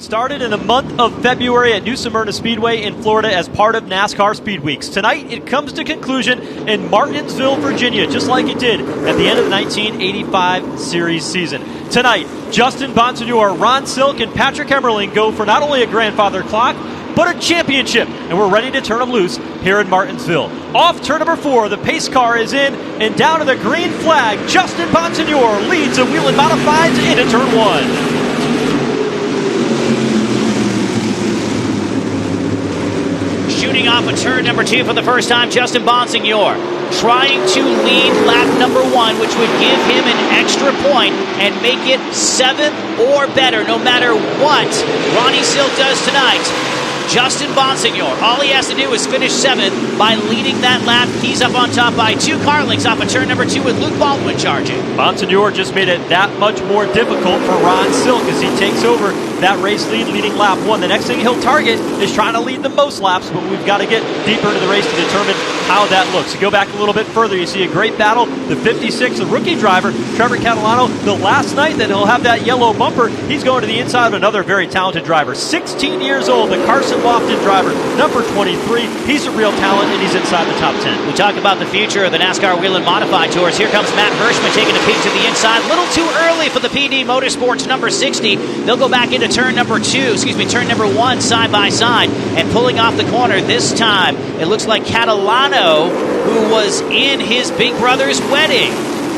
Started in the month of February at New Smyrna Speedway in Florida as part of NASCAR Speed Weeks. Tonight, it comes to conclusion in Martinsville, Virginia, just like it did at the end of the 1985 series season. Tonight, Justin Bonsignore, Ron Silk, and Patrick Emmerling go for not only a grandfather clock, but a championship, and we're ready to turn them loose here in Martinsville. Off turn number 4, the pace car is in, and down to the green flag, Justin Bonsignore leads the Whelen Modifieds into turn 1. Shooting off of turn number 2 for the first time, Justin Bonsignore trying to lead lap number 1, which would give him an extra point and make it 7th or better, no matter what Ronnie Silk does tonight. Justin Bonsignore, all he has to do is finish 7th by leading that lap. He's up on top by 2 car lengths off of turn number 2 with Luke Baldwin charging. Bonsignore just made it that much more difficult for Ron Silk as he takes over that race lead, leading lap 1. The next thing he'll target is trying to lead the most laps, but we've got to get deeper into the race to determine how that looks. You go back a little bit further, you see a great battle. The 56, the rookie driver, Trevor Catalano, the last night that he'll have that yellow bumper, he's going to the inside of another very talented driver. 16 years old, the Carson Lofton driver, number 23. He's a real talent, and he's inside the top 10. We talk about the future of the NASCAR Whelen Modified Tours. Here comes Matt Hirschman taking a peek to the inside. A little too early for the PD Motorsports number 60. They'll go back into turn number 1 side by side, and pulling off the corner this time, it looks like Catalano, who was in his big brother's wedding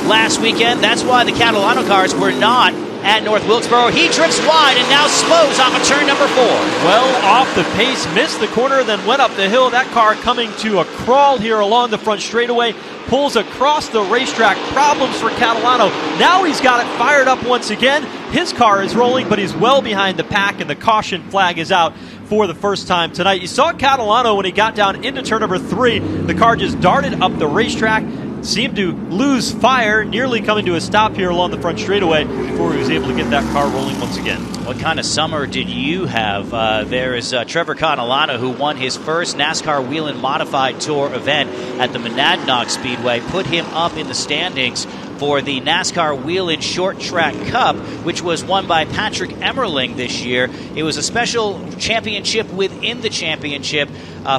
last weekend. That's why the Catalano cars were not at North Wilkesboro. He drifts wide and now slows off of turn number 4. Well off the pace, missed the corner, then went up the hill. That car coming to a crawl here along the front straightaway, pulls across the racetrack. Problems for Catalano. Now he's got it fired up once again. His car is rolling, but he's well behind the pack, and the caution flag is out for the first time tonight. You saw Catalano when he got down into turn number 3. The car just darted up the racetrack, seemed to lose fire, nearly coming to a stop here along the front straightaway before he was able to get that car rolling once again. What kind of summer did you have? There is Trevor Catalano, who won his first NASCAR Whelen Modified Tour event at the Monadnock Speedway, put him up in the standings for the NASCAR Whelen Short Track Cup, which was won by Patrick Emmerling this year. It was a special championship within the championship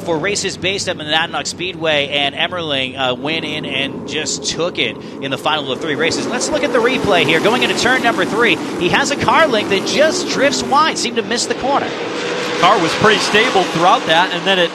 for races based at Monadnock Speedway, and Emmerling went in and just took it in the final of 3 races. Let's look at the replay here. Going into turn number 3, he has a car length that just drifts wide, seemed to miss the corner. Car was pretty stable throughout that, and then it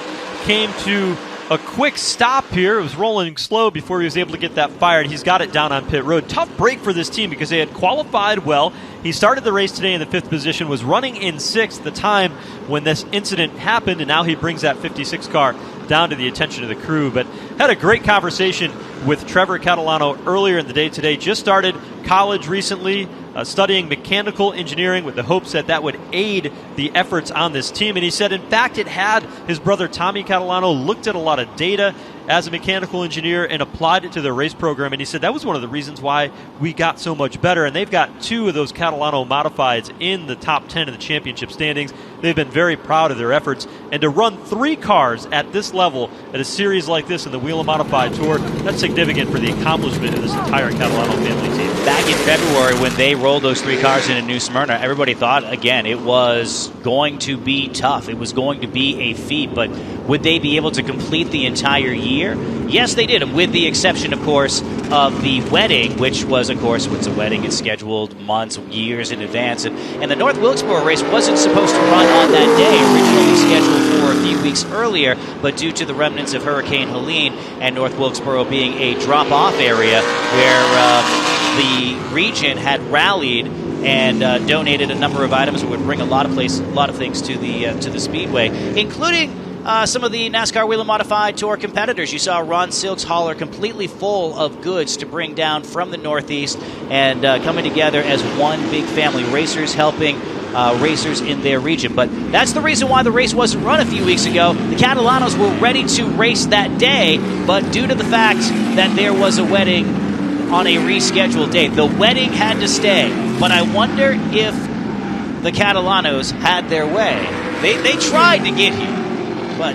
came to a quick stop here. It was rolling slow before he was able to get that fired. He's got it down on pit road. Tough break for this team because they had qualified well. He started the race today in the 5th position, was running in 6th at the time when this incident happened, and now he brings that 56 car down to the attention of the crew. But had a great conversation with Trevor Catalano earlier in the day today. Just started college recently, studying mechanical engineering with the hopes that that would aid the efforts on this team. And he said, in fact, it had. His brother Tommy Catalano looked at a lot of data as a mechanical engineer and applied it to their race program. And he said that was one of the reasons why we got so much better. And they've got 2 of those Catalano modifieds in the top 10 of the championship standings. They've been very proud of their efforts. And to run 3 cars at this level at a series like this in the Whelen Modified Tour, that's significant for the accomplishment of this entire Catalano family team. Back in February, when they rolled those 3 cars into New Smyrna, everybody thought, again, it was going to be tough. It was going to be a feat, but would they be able to complete the entire year? Yes, they did, with the exception, of course, of the wedding, which was, of course, it's a wedding. It's scheduled months, years in advance. And the North Wilkesboro race wasn't supposed to run on that day, originally scheduled for a few weeks earlier, but due to the remnants of Hurricane Helene and North Wilkesboro being a drop-off area where the region had rallied and donated a number of items that would bring a lot of things to the Speedway, including some of the NASCAR Whelen Modified Tour competitors. You saw Ron Silk's hauler completely full of goods to bring down from the Northeast, and coming together as one big family. Racers helping racers in their region. But that's the reason why the race wasn't run a few weeks ago. The Catalanos were ready to race that day, but due to the fact that there was a wedding on a rescheduled date, the wedding had to stay. But I wonder if the Catalanos had their way. They tried to get here, but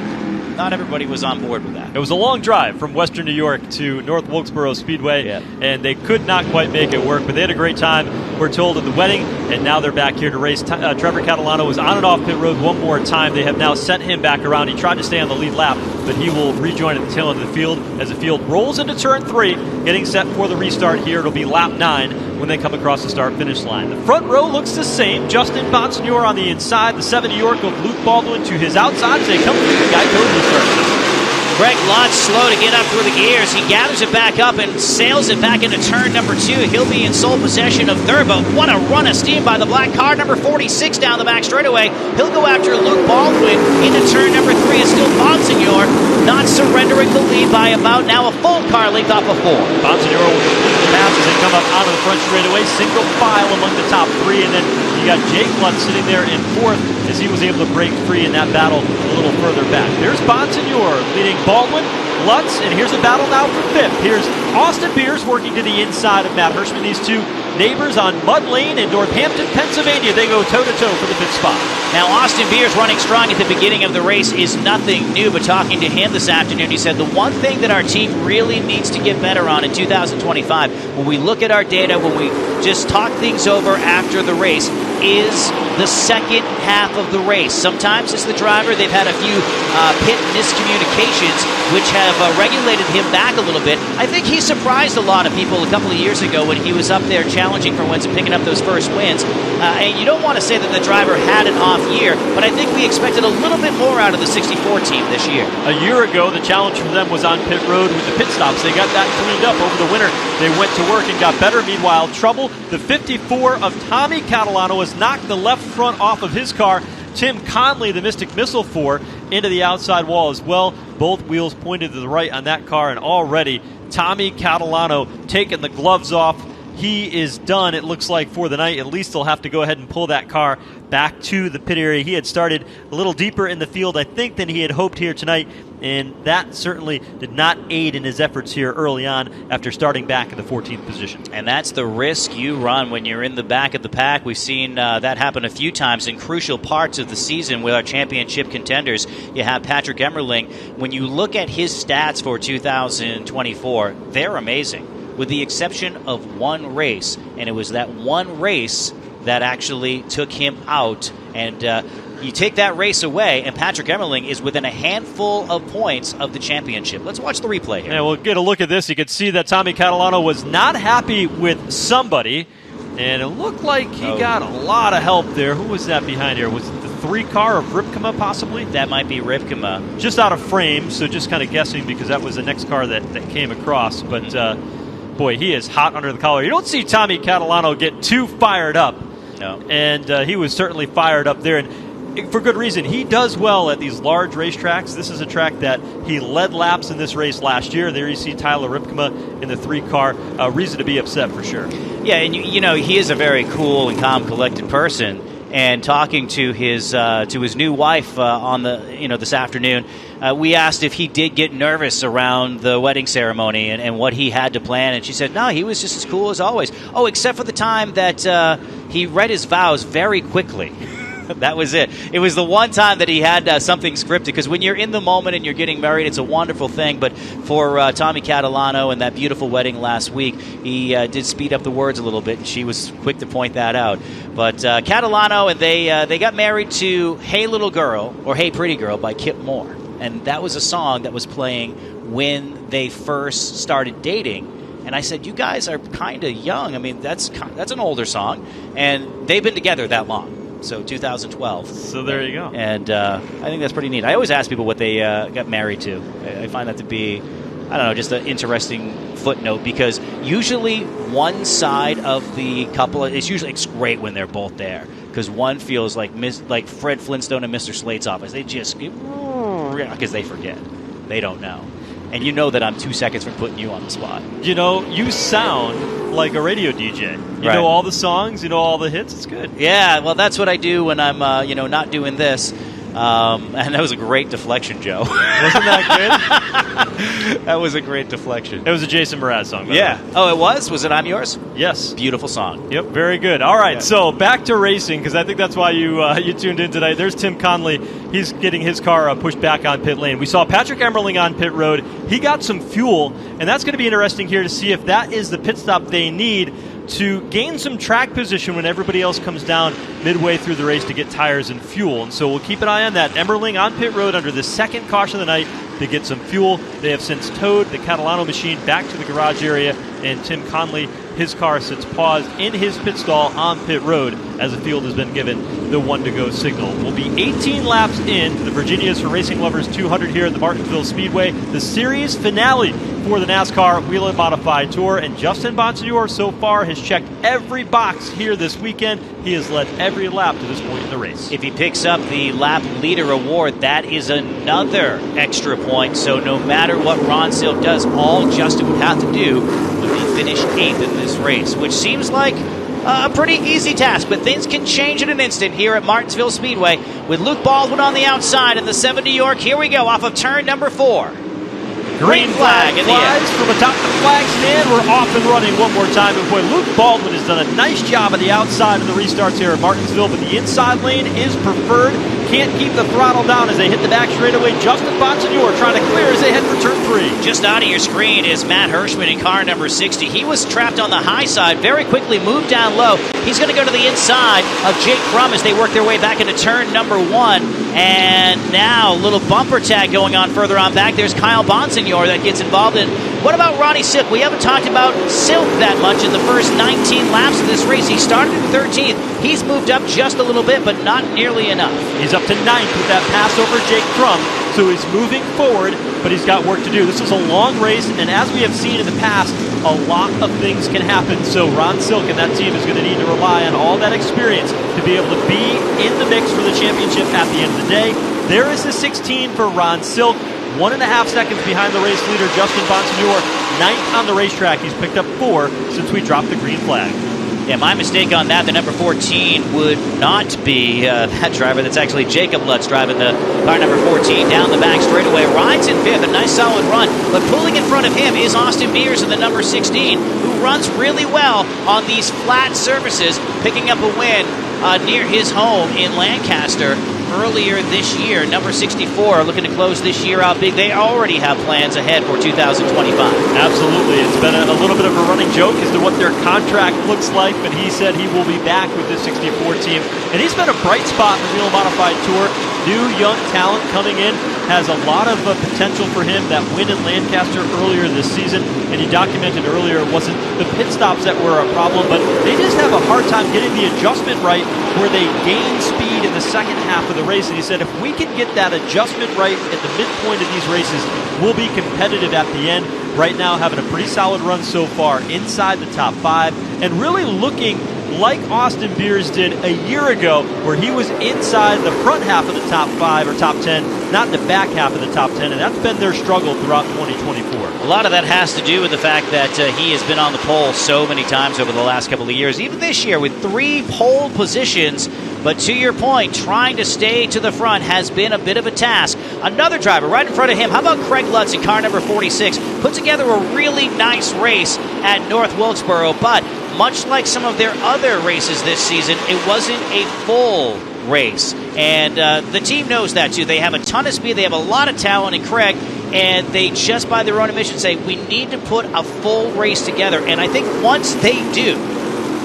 not everybody was on board with that. It was a long drive from Western New York to North Wilkesboro Speedway, and they could not quite make it work, but they had a great time, we're told, at the wedding, and now they're back here to race. Trevor Catalano was on and off pit road one more time. They have now sent him back around. He tried to stay on the lead lap, but he will rejoin at the tail end of the field as the field rolls into turn 3, getting set for the restart here. It'll be lap 9 when they come across the start-finish line. The front row looks the same. Justin Bonsignore on the inside, the 7 New York of Luke Baldwin to his outside as they come through the Geico restart system. Greg Lott's slow to get up through the gears. He gathers it back up and sails it back into turn number 2. He'll be in sole possession of third, but what a run of steam by the black car, number 46 down the back straightaway. He'll go after Luke Baldwin into turn number 3. It's still Bonsignore not surrendering the lead by about now a full car length off of 4. Bonsignore will complete the pass as they come up onto the front straightaway. Single file among the top 3, and then you got Jake Lutz sitting there in 4th as he was able to break free in that battle a little further back. There's Bonsignore leading Baldwin, Lutz, and here's a battle now for 5th. Here's Austin Beers working to the inside of Matt Hirschman. These two neighbors on Mud Lane in Northampton, Pennsylvania. They go toe-to-toe for the 5th spot. Now, Austin Beers running strong at the beginning of the race is nothing new, but talking to him this afternoon, he said the one thing that our team really needs to get better on in 2025, when we look at our data, when we just talk things over after the race, is the second half of the race. Sometimes it's the driver. They've had a few pit miscommunications, which have regulated him back a little bit. I think he surprised a lot of people a couple of years ago when he was up there challenging for wins and picking up those first wins. And you don't want to say that the driver had an off year, but I think we expected a little bit more out of the 64 team this year. A year ago, the challenge for them was on pit road with the pit stops. They got that cleaned up over the winter. They went to work and got better. Meanwhile, trouble. The 54 of Tommy Catalano has knocked the left front off of his car. Tim Conley, the Mystic Missile 4, into the outside wall as well. Both wheels pointed to the right on that car, and already Tommy Catalano taking the gloves off. He is done, it looks like, for the night. At least they'll have to go ahead and pull that car back to the pit area. He had started a little deeper in the field, I think, than he had hoped here tonight, and that certainly did not aid in his efforts here early on after starting back in the 14th position. And that's the risk you run when you're in the back of the pack. We've seen that happen a few times in crucial parts of the season with our championship contenders. You have Patrick Emmerling. When you look at his stats for 2024, they're amazing, with the exception of one race, and it was that one race that actually took him out. And you take that race away, and Patrick Emmerling is within a handful of points of the championship. Let's watch the replay here. Yeah, we'll get a look at this. You can see that Tommy Catalano was not happy with somebody, and it looked like he got a lot of help there. Who was that behind here? Was it the 3 car of Ripkema, possibly? That might be Ripkema. Just out of frame, so just kind of guessing because that was the next car that came across. But, boy, he is hot under the collar. You don't see Tommy Catalano get too fired up. No. And he was certainly fired up there. And for good reason. He does well at these large racetracks. This is a track that he led laps in this race last year. There you see Tyler Ripkema in the 3 car. Reason to be upset for sure. Yeah, and you know, he is a very cool and calm, collected person. And talking to his new wife on the this afternoon, we asked if he did get nervous around the wedding ceremony and what he had to plan, and she said no, he was just as cool as always. Oh, except for the time that he read his vows very quickly. That was it. It was the one time that he had something scripted, because when you're in the moment and you're getting married, it's a wonderful thing. But for Tommy Catalano and that beautiful wedding last week, he did speed up the words a little bit, and she was quick to point that out. But Catalano, and they got married to Hey Little Girl, or Hey Pretty Girl by Kip Moore. And that was a song that was playing when they first started dating. And I said, you guys are kind of young. I mean, that's an older song. And they've been together that long. So 2012. So there you go. And I think that's pretty neat. I always ask people what they got married to. I find that to be, I don't know, just an interesting footnote, because usually one side of the couple, it's great when they're both there, because one feels like Fred Flintstone and Mr. Slate's office. They just, because they forget. They don't know. And you know that I'm 2 seconds from putting you on the spot. You know, you sound like a radio DJ. You know all the songs, you know all the hits. It's good. Yeah, well, that's what I do when I'm, not doing this. And that was a great deflection, Joe. Wasn't that good? That was a great deflection. It was a Jason Mraz song. Yeah. Oh, it was? Was it I'm Yours? Yes. Beautiful song. Yep, very good. All right, so back to racing, because I think that's why you tuned in today. There's Tim Conley. He's getting his car pushed back on pit lane. We saw Patrick Emmerling on pit road. He got some fuel, and that's going to be interesting here to see if that is the pit stop they need to gain some track position when everybody else comes down midway through the race to get tires and fuel. And so we'll keep an eye on that. Emmerling on pit road under the second caution of the night to get some fuel. They have since towed the Catalano machine back to the garage area, and Tim Conley, his car sits paused in his pit stall on pit road as the field has been given the 1-to-go signal. We'll be 18 laps in the Virginia's for Racing Lovers 200 here at the Martinsville Speedway, the series finale for the NASCAR Whelen Modified Tour, and Justin Bonsignore so far has checked every box here this weekend. He has led every lap to this point in the race. If he picks up the lap leader award, that is another extra point. So no matter what Ron Silk does, all Justin would have to do would be finish 8th in this race, which seems like a pretty easy task, but things can change in an instant here at Martinsville Speedway with Luke Baldwin on the outside in the 7 New York. Here we go off of turn number 4. Green flag in the end. From atop the flag stand. We're off and running one more time. And boy, Luke Baldwin has done a nice job at the outside of the restarts here at Martinsville, but the inside lane is preferred. Can't keep the throttle down as they hit the back straightaway. Justin Bonsignore trying to clear as they head for turn 3. Just out of your screen is Matt Hirschman in car number 60. He was trapped on the high side, very quickly moved down low. He's going to go to the inside of Jake Crum as they work their way back into turn number 1. And now a little bumper tag going on further on back. There's Kyle Bonsignore that gets involved in. What about Ronnie Silk? We haven't talked about Silk that much in the first 19 laps of this race. He started in 13th. He's moved up just a little bit, but not nearly enough. He's up to 9th with that pass over Jake Crum, so he's moving forward, but he's got work to do. This is a long race, and as we have seen in the past, a lot of things can happen. So Ron Silk and that team is going to need to rely on all that experience to be able to be in the mix for the championship at the end of the day. There is the 16 for Ron Silk. 1.5 seconds behind the race leader, Justin Bonsignore, 9th on the racetrack. He's picked up 4 since we dropped the green flag. Yeah, my mistake on that. The number 14 would not be that driver. That's actually Jacob Lutz driving the car number 14 down the back straightaway. Rides in 5th, a nice solid run. But pulling in front of him is Austin Beers in the number 16, who runs really well on these flat surfaces, picking up a win near his home in Lancaster earlier this year. Number 64 looking to close this year out big. They already have plans ahead for 2025. Absolutely. It's been a little bit of a running joke as to what their contract looks like, but he said he will be back with the 64 team. And he's been a bright spot in the Whelen Modified Tour. New young talent coming in, has a lot of potential for him. That win in Lancaster earlier this season, and he documented earlier it wasn't the pit stops that were a problem, but they just have a hard time getting the adjustment right where they gain speed in the second half of the race. And he said if we can get that adjustment right at the midpoint of these races, we'll be competitive at the end. Right now having a pretty solid run so far inside the top 5 and really looking like Austin Beers did a year ago, where he was inside the front half of the top 5 or top 10, not the back half of the top 10, and that's been their struggle throughout 2024. A lot of that has to do with the fact that he has been on the pole so many times over the last couple of years, even this year with 3 pole positions. But to your point, trying to stay to the front has been a bit of a task. Another driver right in front of him, how about Craig Lutz in car number 46? Put together a really nice race at North Wilkesboro, but much like some of their other races this season, it wasn't a full race. And the team knows that too. They have a ton of speed, they have a lot of talent in Craig, and they just by their own admission say, we need to put a full race together. And I think once they do,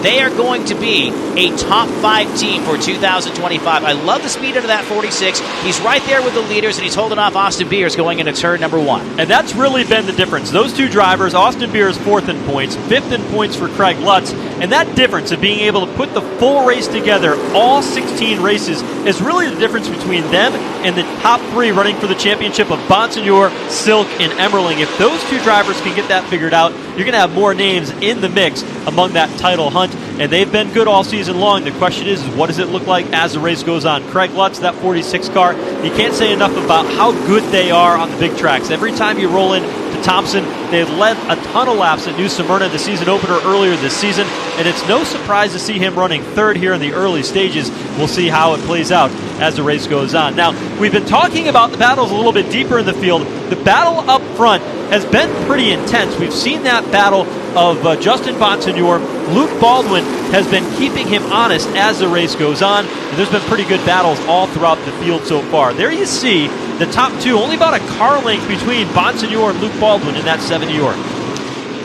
they are going to be a top 5 team for 2025. I love the speed out of that 46. He's right there with the leaders, and he's holding off Austin Beers going into turn number 1. And that's really been the difference. Those 2 drivers, Austin Beers 4th in points, 5th in points for Craig Lutz. And that difference of being able to put the full race together, all 16 races, is really the difference between them and the top 3 running for the championship of Bonsignore, Silk, and Emmerling. If those 2 drivers can get that figured out, you're going to have more names in the mix among that title hunt. And they've been good all season long. The question is what does it look like as the race goes on? Craig Lutz, that 46 car, you can't say enough about how good they are on the big tracks. Every time you roll in to Thompson. They led a ton of laps at New Smyrna, the season opener earlier this season, and it's no surprise to see him running third here in the early stages. We'll see how it plays out as the race goes on. Now, we've been talking about the battles a little bit deeper in the field. The battle up front has been pretty intense. We've seen that battle of Justin Bonsignore. Luke Baldwin has been keeping him honest as the race goes on. And there's been pretty good battles all throughout the field so far. There you see the top two, only about a car length between Bonsignore and Luke Baldwin in that 70 York.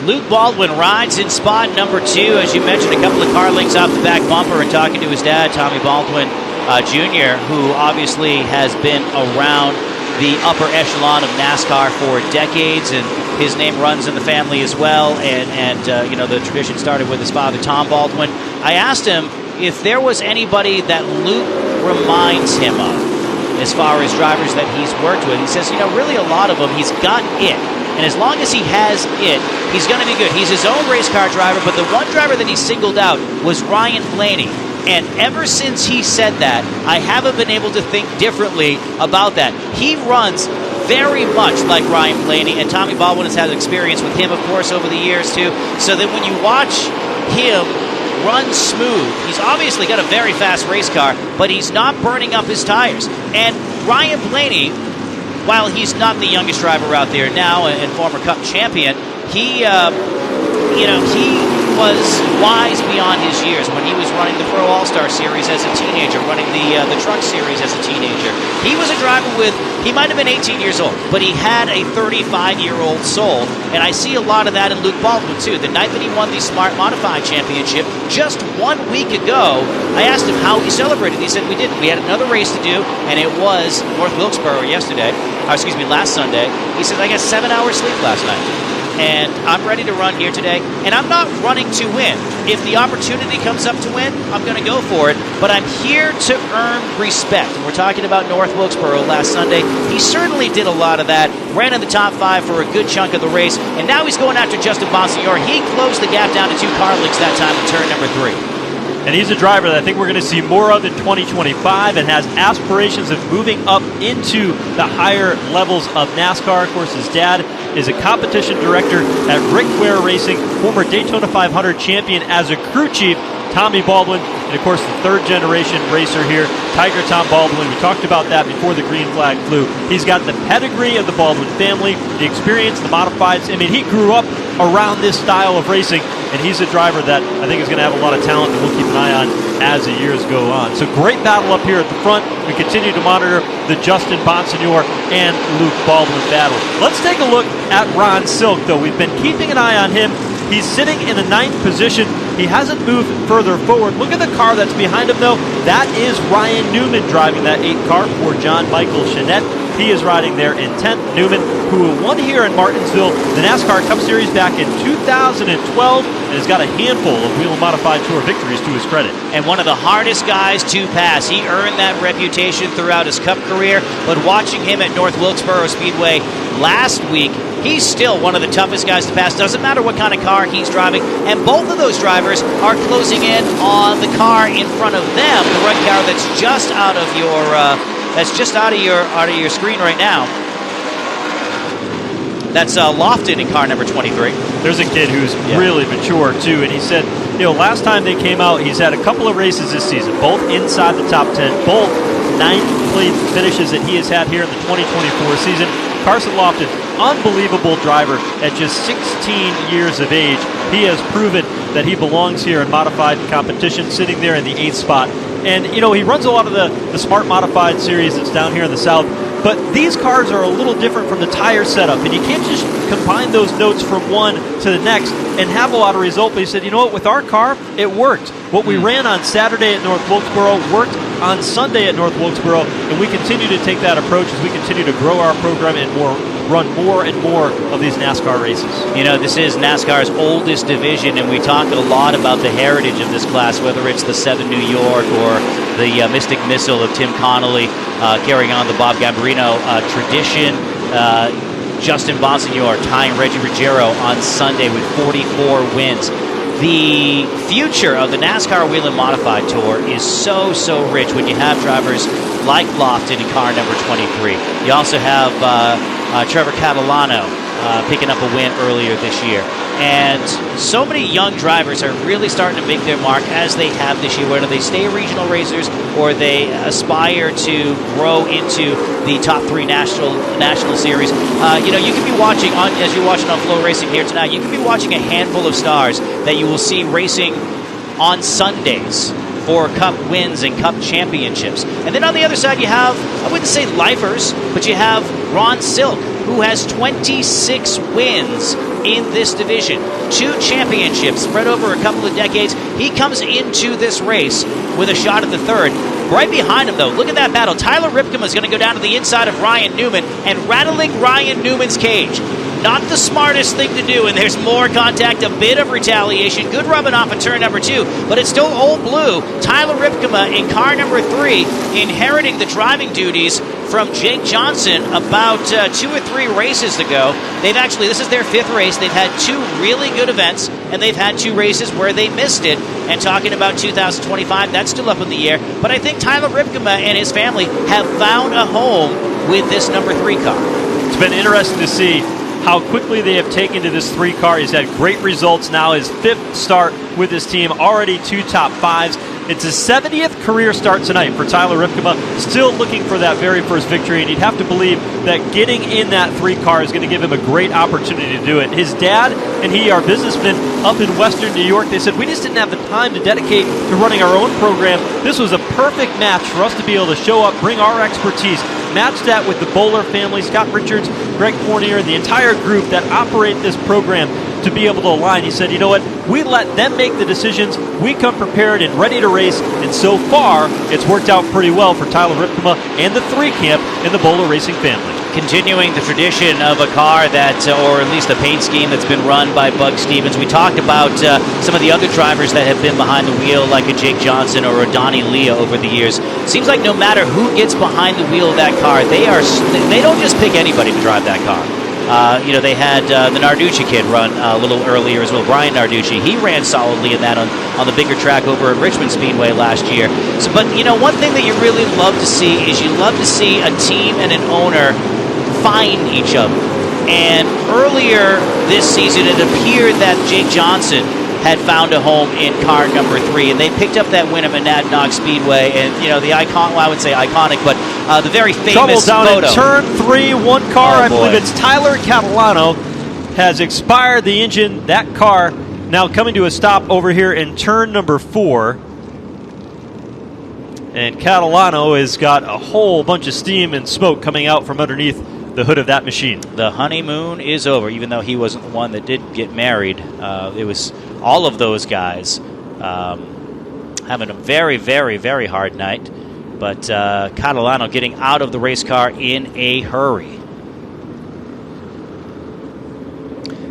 Luke Baldwin rides in spot number 2. As you mentioned, a couple of car lengths off the back bumper, and talking to his dad, Tommy Baldwin Jr., who obviously has been around the upper echelon of NASCAR for decades, and his name runs in the family as well. And the tradition started with his father, Tom Baldwin. I asked him if there was anybody that Luke reminds him of as far as drivers that he's worked with. He says, really a lot of them, he's got it. And as long as he has it, he's going to be good. He's his own race car driver, but the one driver that he singled out was Ryan Blaney. And ever since he said that, I haven't been able to think differently about that. He runs very much like Ryan Blaney, and Tommy Baldwin has had experience with him, of course, over the years, too. So that when you watch him run smooth, he's obviously got a very fast race car, but he's not burning up his tires. And Ryan Blaney, while he's not the youngest driver out there now and former Cup champion, he was wise beyond his years when he was running the Pro All-Star Series as a teenager, running the Truck Series as a teenager. He was a driver he might have been 18 years old, but he had a 35-year-old soul, and I see a lot of that in Luke Baldwin, too. The night that he won the Smart Modified Championship, just 1 week ago, I asked him how he celebrated. He said, we didn't. We had another race to do, and it was North Wilkesboro last Sunday. He said, I got 7 hours sleep last night. And I'm ready to run here today. And I'm not running to win. If the opportunity comes up to win, I'm going to go for it. But I'm here to earn respect. And we're talking about North Wilkesboro last Sunday. He certainly did a lot of that. Ran in the top 5 for a good chunk of the race. And now he's going after Justin Bonsignore. He closed the gap down to 2 car lengths that time in turn number 3. And he's a driver that I think we're going to see more of in 2025 and has aspirations of moving up into the higher levels of NASCAR. Of course, his dad is a competition director at Rick Ware Racing, former Daytona 500 champion as a crew chief, Tommy Baldwin, and of course the third-generation racer here, Tiger Tom Baldwin. We talked about that before the green flag flew. He's got the pedigree of the Baldwin family, the experience, the modifieds. I mean, he grew up around this style of racing, and he's a driver that I think is going to have a lot of talent that we'll keep an eye on as the years go on. So great battle up here at the front. We continue to monitor the Justin Bonsignore and Luke Baldwin battle. Let's take a look at Ron Silk, though. We've been keeping an eye on him. He's sitting in the 9th position. He hasn't moved further forward. Look at the car that's behind him, though. That is Ryan Newman driving that 8th car for John Michael Chanette. He is riding there in 10th. Newman, who won here in Martinsville, the NASCAR Cup Series back in 2012, and has got a handful of Whelen Modified Tour victories to his credit. And one of the hardest guys to pass. He earned that reputation throughout his Cup career, but watching him at North Wilkesboro Speedway last week, he's still one of the toughest guys to pass. Doesn't matter what kind of car he's driving, and both of those drivers are closing in on the car in front of them, the red car that's just out of your screen right now. That's Lofton in car number 23. There's a kid who's really mature, too, and he said, last time they came out, he's had a couple of races this season, both inside the top 10, both 9th place finishes that he has had here in the 2024 season. Carson Lofton, unbelievable driver at just 16 years of age. He has proven that he belongs here in modified competition, sitting there in the 8th spot. And, he runs a lot of the Smart Modified series that's down here in the South. But these cars are a little different from the tire setup, and you can't just combine those notes from one to the next and have a lot of result. But he said, with our car, it worked. What we ran on Saturday at North Wilkesboro worked on Sunday at North Wilkesboro, and we continue to take that approach as we continue to grow our program and run more and more of these NASCAR races. This is NASCAR's oldest division, and we talk a lot about the heritage of this class, whether it's the 7 New York or the Mystic Missile of Tim Connolly carrying on the Bob Gambarino tradition. Justin Bonsignore tying Reggie Ruggiero on Sunday with 44 wins. The future of the NASCAR Whelen Modified Tour is so rich when you have drivers like Lofton in car number 23. You also have Trevor Catalano picking up a win earlier this year. And so many young drivers are really starting to make their mark as they have this year, whether they stay regional racers or they aspire to grow into the top 3 national series. You can be watching, as you're watching on FloRacing here tonight, you can be watching a handful of stars that you will see racing on Sundays for Cup wins and Cup championships. And then on the other side, you have, I wouldn't say lifers, but you have Ron Silk, who has 26 wins in this division. 2 championships spread over a couple of decades. He comes into this race with a shot at the 3rd. Right behind him, though, look at that battle. Tyler Ripkema is going to go down to the inside of Ryan Newman and rattling Ryan Newman's cage. Not the smartest thing to do, and there's more contact, a bit of retaliation. Good rubbing off in turn number 2, but it's still Old Blue. Tyler Ripkema in car number 3, inheriting the driving duties from Jake Johnson about 2 or 3 races ago. This is their 5th race. They've had 2 really good events, and they've had 2 races where they missed it. And talking about 2025, that's still up in the air. But I think Tyler Ripkema and his family have found a home with this number 3 car. It's been interesting to see how quickly they have taken to this 3 car. He's had great results now. His 5th start with his team, already 2 top 5s. It's his 70th career start tonight for Tyler Ripkema, still looking for that very first victory, and you'd have to believe that getting in that 3 car is going to give him a great opportunity to do it. His dad and he are businessmen up in Western New York. They said, we just didn't have the time to dedicate to running our own program. This was a perfect match for us to be able to show up, bring our expertise, match that with the Bowler family, Scott Richards, Greg Fournier, and the entire group that operate this program to be able to align. He said, you know what, we let them make the decisions, we come prepared and ready to race, and so far, it's worked out pretty well for Tyler Ripkema and the 3 camp in the Bowler Racing family. Continuing the tradition of a car that, or at least the paint scheme that's been run by Bug Stevens. We talked about some of the other drivers that have been behind the wheel, like a Jake Johnson or a Donnie Leah over the years. Seems like no matter who gets behind the wheel of that car, they don't just pick anybody to drive that car. They had the Narducci kid run a little earlier as well, Brian Narducci. He ran solidly in that on the bigger track over at Richmond Speedway last year. But one thing that you really love to see is you love to see a team and an owner find each other. And earlier this season, it appeared that Jake Johnson had found a home in car number 3, and they picked up that win at Monadnock Speedway. And the icon, well, I would say iconic, but the very famous trouble down photo. In turn 3, 1 car. Oh, I believe it's Tyler Catalano has expired the engine. That car now coming to a stop over here in turn number 4. And Catalano has got a whole bunch of steam and smoke coming out from underneath the hood of that machine. The honeymoon is over, even though he wasn't the one that did get married. It was all of those guys having a very, very, very hard night. But Catalano getting out of the race car in a hurry.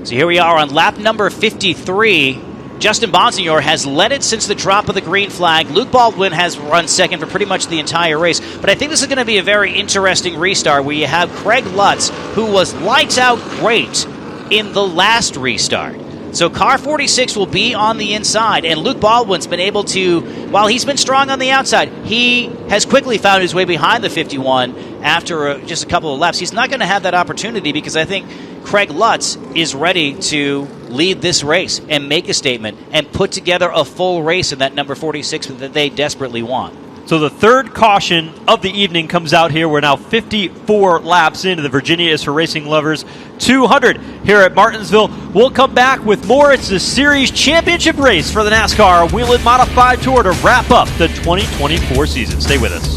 So here we are on lap number 53. Justin Bonsignore has led it since the drop of the green flag. Luke Baldwin has run second for pretty much the entire race. But I think this is going to be a very interesting restart where you have Craig Lutz, who was lights out great in the last restart. So car 46 will be on the inside, and Luke Baldwin's been able to, while he's been strong on the outside, he has quickly found his way behind the 51 after just a couple of laps. He's not going to have that opportunity because I think Craig Lutz is ready to lead this race and make a statement and put together a full race in that number 46 that they desperately want. So the 3rd caution of the evening comes out here. We're now 54 laps into the Virginia is for Racing Lovers 200 here at Martinsville. We'll come back with more. It's the series championship race for the NASCAR Whelen Modified Tour to wrap up the 2024 season. Stay with us.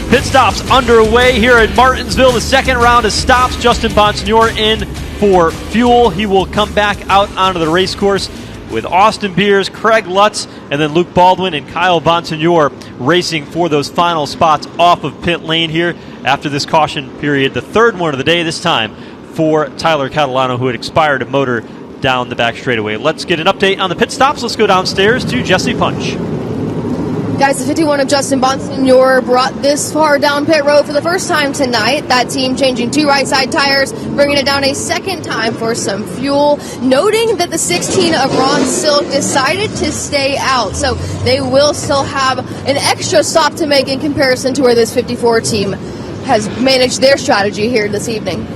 Pit stops underway here at Martinsville. The second round of stops. Justin Bonsignore in for fuel. He will come back out onto the race course with Austin Beers, Craig Lutz, and then Luke Baldwin and Kyle Bonsignore racing for those final spots off of pit lane here after this caution period. The third one of the day this time for Tyler Catalano, who had expired a motor down the back straightaway. Let's get an update on the pit stops. Let's go downstairs to Jesse Punch. Guys, the 51 of Justin Bonsignore brought this far down pit road for the first time tonight. That team changing 2 right side tires, bringing it down a second time for some fuel. Noting that the 16 of Ron Silk decided to stay out, so they will still have an extra stop to make in comparison to where this 54 team has managed their strategy here this evening.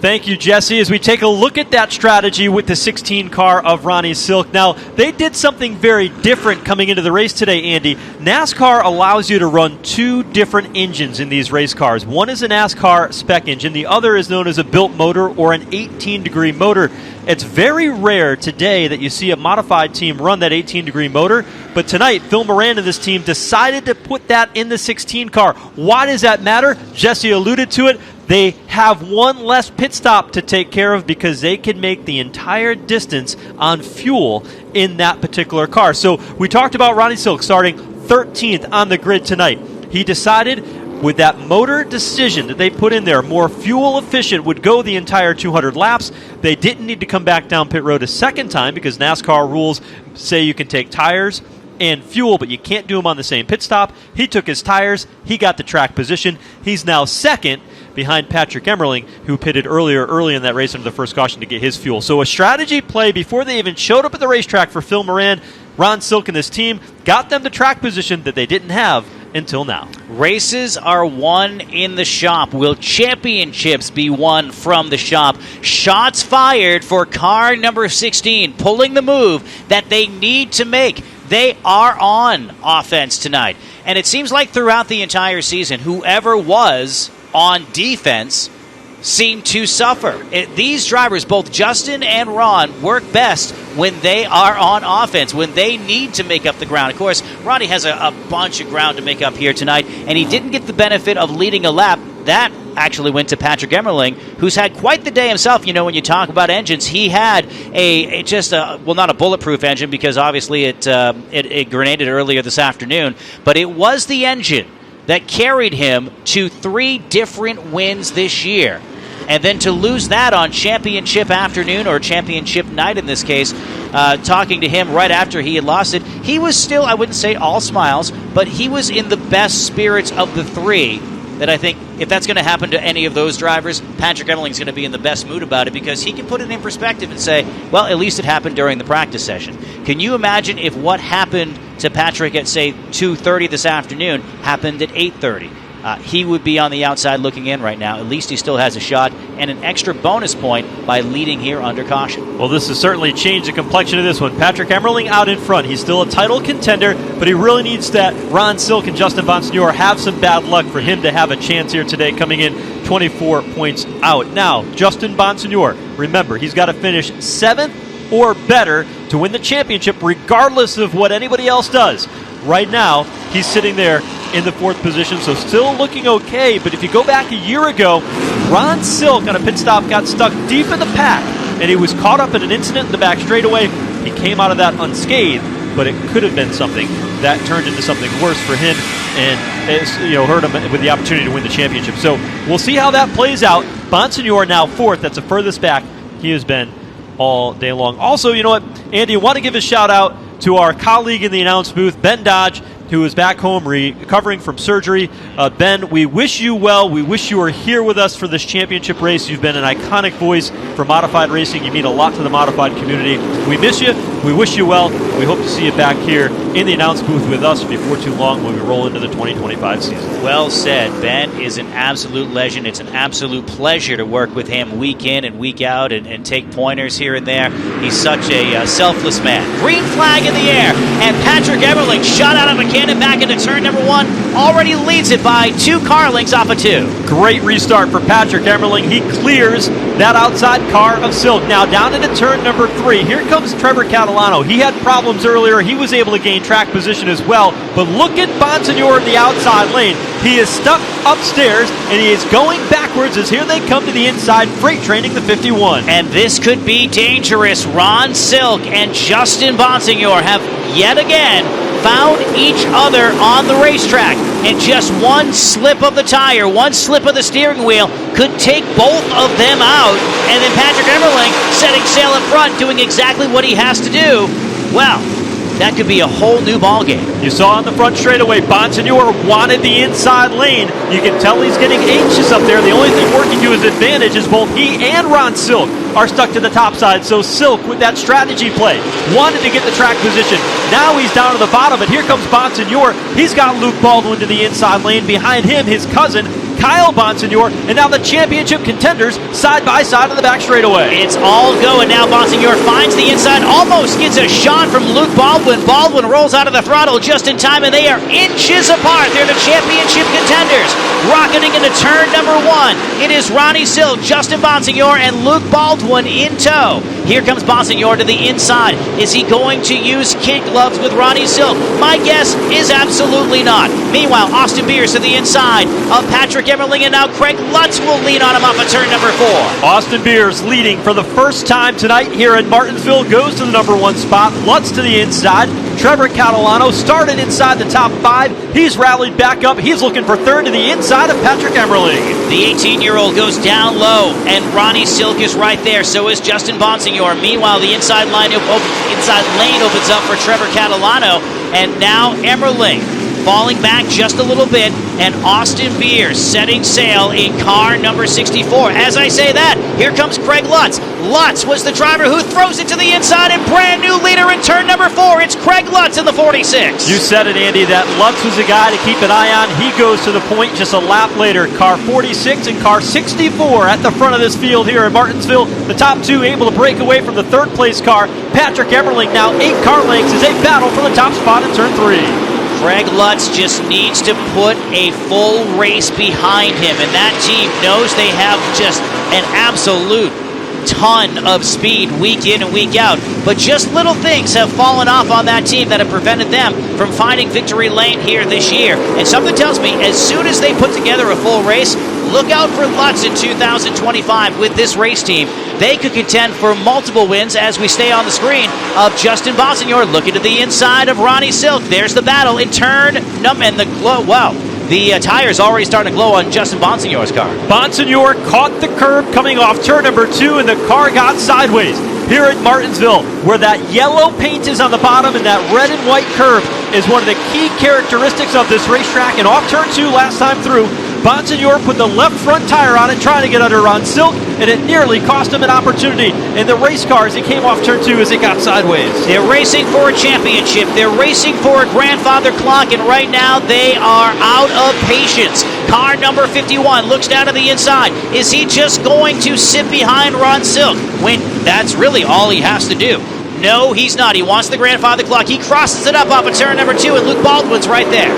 Thank you, Jesse. As we take a look at that strategy with the 16 car of Ronnie Silk. Now, they did something very different coming into the race today, Andy. NASCAR allows you to run 2 different engines in these race cars. One is a NASCAR spec engine. The other is known as a built motor or an 18-degree motor. It's very rare today that you see a modified team run that 18-degree motor, but tonight, Phil Moran and this team decided to put that in the 16 car. Why does that matter? Jesse alluded to it. They have one less pit stop to take care of because they can make the entire distance on fuel in that particular car. So we talked about Ronnie Silk starting 13th on the grid tonight. He decided with that motor decision that they put in there, more fuel efficient, would go the entire 200 laps. They didn't need to come back down pit road a second time because NASCAR rules say you can take tires and fuel, but you can't do them on the same pit stop. He took his tires. He got the track position. He's now second behind Patrick Emmerling, who pitted early in that race under the first caution to get his fuel. So a strategy play before they even showed up at the racetrack for Phil Moran. Ron Silk and this team got them the track position that they didn't have until now. Races are won in the shop. Will championships be won from the shop? Shots fired for car number 16, pulling the move that they need to make. They are on offense tonight. And it seems like throughout the entire season, whoever was on defense seem to suffer. These drivers, both Justin and Ron, work best when they are on offense, when they need to make up the ground. Of course, Ronnie has a bunch of ground to make up here tonight, and he didn't get the benefit of leading a lap. That actually went to Patrick Emmerling, who's had quite the day himself. You know, when you talk about engines, he had not a bulletproof engine because obviously it grenaded earlier this afternoon, but it was the engine that carried him to 3 different wins this year. And then to lose that on championship afternoon, or championship night in this case, talking to him right after he had lost it, he was still, I wouldn't say all smiles, but he was in the best spirits of the 3. That I think if that's going to happen to any of those drivers, Patrick Emmerling's going to be in the best mood about it because he can put it in perspective and say, well, at least it happened during the practice session. Can you imagine if what happened to Patrick at, say, 2:30 this afternoon happened at 8:30? He would be on the outside looking in right now. At least he still has a shot and an extra bonus point by leading here under caution. Well, this has certainly changed the complexion of this one. Patrick Emmerling out in front. He's still a title contender, but he really needs that Ron Silk and Justin Bonsignore have some bad luck for him to have a chance here today, coming in 24 points out. Now, Justin Bonsignore, remember, he's got to finish 7th or better to win the championship, regardless of what anybody else does. Right now, he's sitting there in the 4th position, so still looking okay. But if you go back a year ago, Ron Silk on a pit stop got stuck deep in the pack, and he was caught up in an incident in the back straightaway. He came out of that unscathed, but it could have been something that turned into something worse for him and hurt him with the opportunity to win the championship. So we'll see how that plays out. Bonsignore now 4th. That's the furthest back he has been all day long. Also, you know what, Andy, I want to give a shout-out to our colleague in the announce booth, Ben Dodge, who is back home recovering from surgery. Ben, we wish you well. We wish you were here with us for this championship race. You've been an iconic voice for modified racing. You mean a lot to the modified community. We miss you. We wish you well. We hope to see you back here in the announce booth with us before too long when we roll into the 2025 season. Well said. Ben is an absolute legend. It's an absolute pleasure to work with him week in and week out and take pointers here and there. He's such a selfless man. Green flag in the air, and Patrick Emmerling shot out of a cannon back into turn number 1. Already leads it by 2 car lengths off of 2. Great restart for Patrick Emmerling. He clears that outside car of Silk. Now down into turn number 3. Here comes Trevor Catalano. He had problems earlier. He was able to gain track position as well. But look at Bonsignore in the outside lane. He is stuck upstairs, and he is going backwards as here they come to the inside, freight training the 51. And this could be dangerous. Ron Silk and Justin Bonsignore have yet again found each other on the racetrack. And just one slip of the tire, one slip of the steering wheel could take both of them out. And then Patrick Emmerling setting sail up front, doing exactly what he has to do. Well, that could be a whole new ballgame. You saw on the front straightaway, Bonsignore wanted the inside lane. You can tell he's getting anxious up there. The only thing working to his advantage is both he and Ron Silk are stuck to the top side. So Silk, with that strategy play, wanted to get the track position. Now he's down to the bottom, and here comes Bonsignore. He's got Luke Baldwin to the inside lane. Behind him, his cousin, Kyle Bonsignore, and now the championship contenders side by side on the back straightaway. It's all going now. Bonsignore finds the inside, almost gets a shot from Luke Baldwin. Baldwin rolls out of the throttle just in time, and they are inches apart. They're the championship contenders. Rocketing into turn number 1. It is Ronnie Silk, Justin Bonsignore, and Luke Baldwin in tow. Here comes Bonsignore to the inside. Is he going to use kid gloves with Ronnie Silk? My guess is absolutely not. Meanwhile, Austin Beers to the inside of Patrick Emmerling, and now Craig Lutz will lean on him off of turn number 4. Austin Beers leading for the first time tonight here in Martinsville, goes to the number 1 spot. Lutz to the inside. Trevor Catalano started inside the top 5. He's rallied back up. He's looking for third to the inside of Patrick Emmerling. The 18-year-old goes down low, and Ronnie Silk is right there. So is Justin Bonsignore. Meanwhile, the inside lane opens up for Trevor Catalano, and now Emmerling falling back just a little bit, and Austin Beers setting sail in car number 64. As I say that, here comes Craig Lutz. Lutz was the driver who throws it to the inside, and brand new leader in turn number 4. It's Craig Lutz in the 46. You said it, Andy, that Lutz was a guy to keep an eye on. He goes to the point just a lap later. Car 46 and car 64 at the front of this field here in Martinsville. The top 2 able to break away from the third place car. Patrick Emmerling now 8 car lengths as they battle for the top spot in turn 3. Craig Lutz just needs to put a full race behind him, and that team knows they have just an absolute ton of speed week in and week out. But just little things have fallen off on that team that have prevented them from finding victory lane here this year. And something tells me as soon as they put together a full race, look out for Lutz in 2025 with this race team. They could contend for multiple wins as we stay on the screen of Justin Bonsignore looking to the inside of Ronnie Silk. There's the battle in turn number, and the glow. Wow. The tire's already starting to glow on Justin Bonsignore's car. Bonsignore caught the curb coming off turn number 2, and the car got sideways. Here at Martinsville, where that yellow paint is on the bottom and that red and white curve is one of the key characteristics of this racetrack. And off turn 2 last time through, Bonsignore put the left front tire on it, trying to get under Ron Silk, and it nearly cost him an opportunity in the race car as he came off turn 2 as it got sideways. They're racing for a championship. They're racing for a grandfather clock, and right now they are out of patience. Car number 51 looks down to the inside. Is he just going to sit behind Ron Silk when that's really all he has to do? No, he's not. He wants the grandfather clock. He crosses it up off of turn number 2, and Luke Baldwin's right there.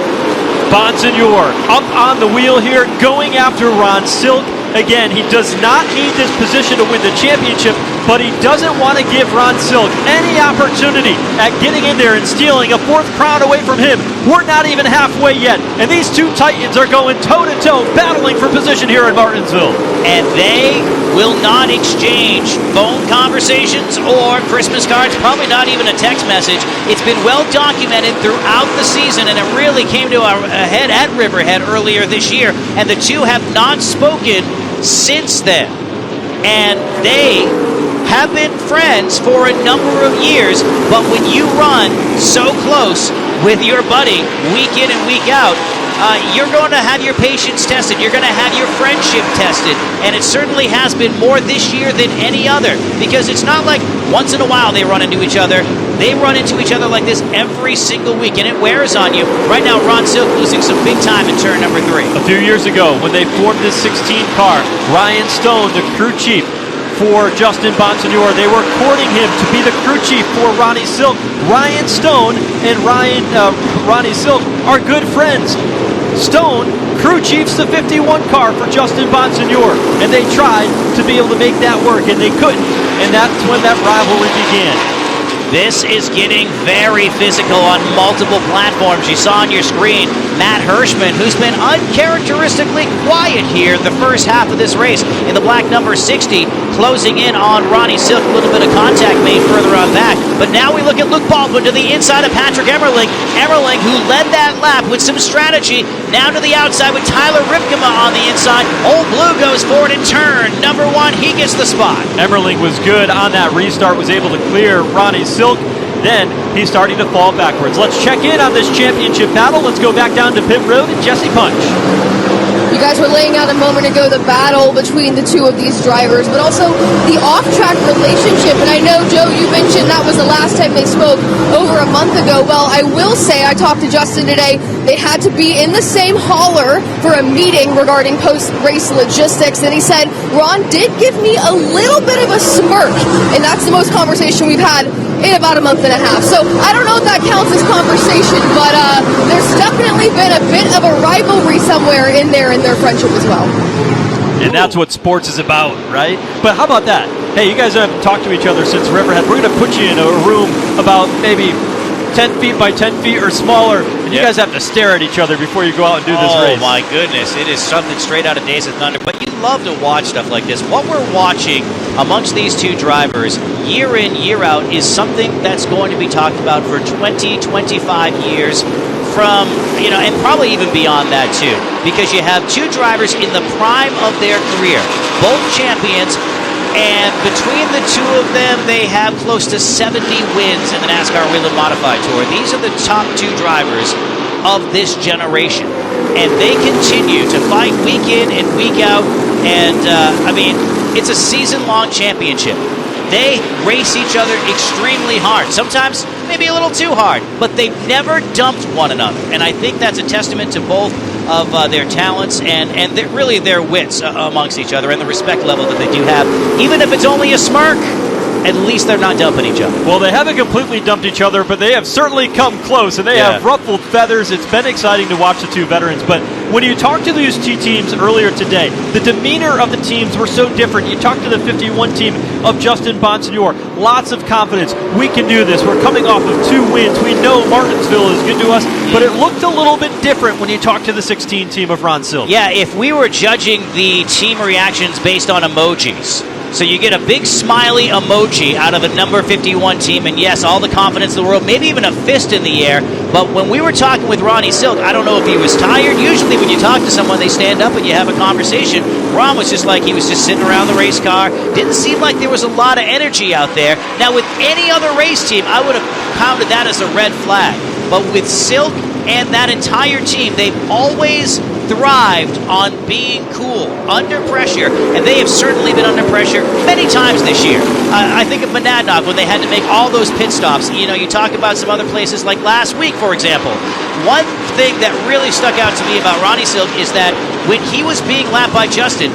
Bonsignore up on the wheel here, going after Ron Silk. Again, he does not need this position to win the championship, but he doesn't want to give Ron Silk any opportunity at getting in there and stealing a 4th crown away from him. We're not even halfway yet, and these 2 Titans are going toe-to-toe, battling for position here in Martinsville. And they will not exchange phone conversations or Christmas cards, probably not even a text message. It's been well documented throughout the season, and it really came to a head at Riverhead earlier this year, and the 2 have not spoken since then. And they have been friends for a number of years, but when you run so close with your buddy week in and week out, you're going to have your patience tested. You're going to have your friendship tested. And it certainly has been more this year than any other, because it's not like once in a while they run into each other. They run into each other like this every single week, and it wears on you. Right now, Ron Silk losing some big time in turn number 3. A few years ago, when they formed this 16 car, Ryan Stone, the crew chief for Justin Bonsignore, they were courting him to be the crew chief for Ronnie Silk. Ryan Stone and Ronnie Silk are good friends. Stone crew chiefs the 51 car for Justin Bonsignore, and they tried to be able to make that work, and they couldn't, and that's when that rivalry began. This is getting very physical on multiple platforms. You saw on your screen Matt Hirschman, who's been uncharacteristically quiet here the first half of this race in the black number 60, closing in on Ronnie Silk. A little bit of contact made further on back. But now we look at Luke Baldwin to the inside of Patrick Emmerling. Emmerling, who led that lap with some strategy, now to the outside with Tyler Ripkema on the inside. Old Blue goes forward in turn number 1. He gets the spot. Emmerling was good on that restart, was able to clear Ronnie Silk. Then he's starting to fall backwards. Let's check in on this championship battle. Let's go back down to pit road and Jesse Punch. You guys were laying out a moment ago the battle between the two of these drivers, but also the off-track relationship. And I know, Joe, you mentioned that was the last time they spoke over a month ago. Well, I will say, I talked to Justin today, they had to be in the same hauler for a meeting regarding post-race logistics. And he said, Ron did give me a little bit of a smirk, and that's the most conversation we've had in about a month and a half. So I don't know if that counts as conversation, but there's definitely been a bit of a rivalry somewhere in their friendship as well. And that's what sports is about, right? But how about that? Hey, you guys haven't talked to each other since Riverhead. We're going to put you in a room about maybe 10 feet by 10 feet or smaller, and you guys have to stare at each other before you go out and do this race. Oh my goodness, it is something straight out of Days of Thunder. But you love to watch stuff like this. What we're watching amongst these two drivers year in, year out is something that's going to be talked about for 20, 25 years from, and probably even beyond that too. Because you have two drivers in the prime of their career, both champions. And between the two of them, they have close to 70 wins in the NASCAR Whelen Modified Tour. These are the top two drivers of this generation. And they continue to fight week in and week out. And, it's a season-long championship. They race each other extremely hard. Sometimes maybe a little too hard. But they've never dumped one another. And I think that's a testament to both of their talents and really their wits amongst each other and the respect level that they do have. Even if it's only a smirk, at least they're not dumping each other. Well, they haven't completely dumped each other, but they have certainly come close, and they have ruffled feathers. It's been exciting to watch the two veterans. But when you talked to these two teams earlier today, the demeanor of the teams were so different. You talked to the 51 team of Justin Bonsignore. Lots of confidence. We can do this. We're coming off of 2 wins. We know Martinsville is good to us, but it looked a little bit different when you talked to the 16 team of Ron Silk. Yeah, if we were judging the team reactions based on emojis, so you get a big smiley emoji out of the number 51 team, and yes, all the confidence in the world, maybe even a fist in the air. But when we were talking with Ronnie Silk, I don't know if he was tired. Usually when you talk to someone, they stand up and you have a conversation. Ron was just like he was just sitting around the race car. Didn't seem like there was a lot of energy out there. Now, with any other race team, I would have counted that as a red flag. But with Silk and that entire team, they've always thrived on being cool under pressure, and they have certainly been under pressure many times this year. I think of Monadnock when they had to make all those pit stops. You talk about some other places like last week, for example. One thing that really stuck out to me about Ronnie Silk is that when he was being lapped by Justin,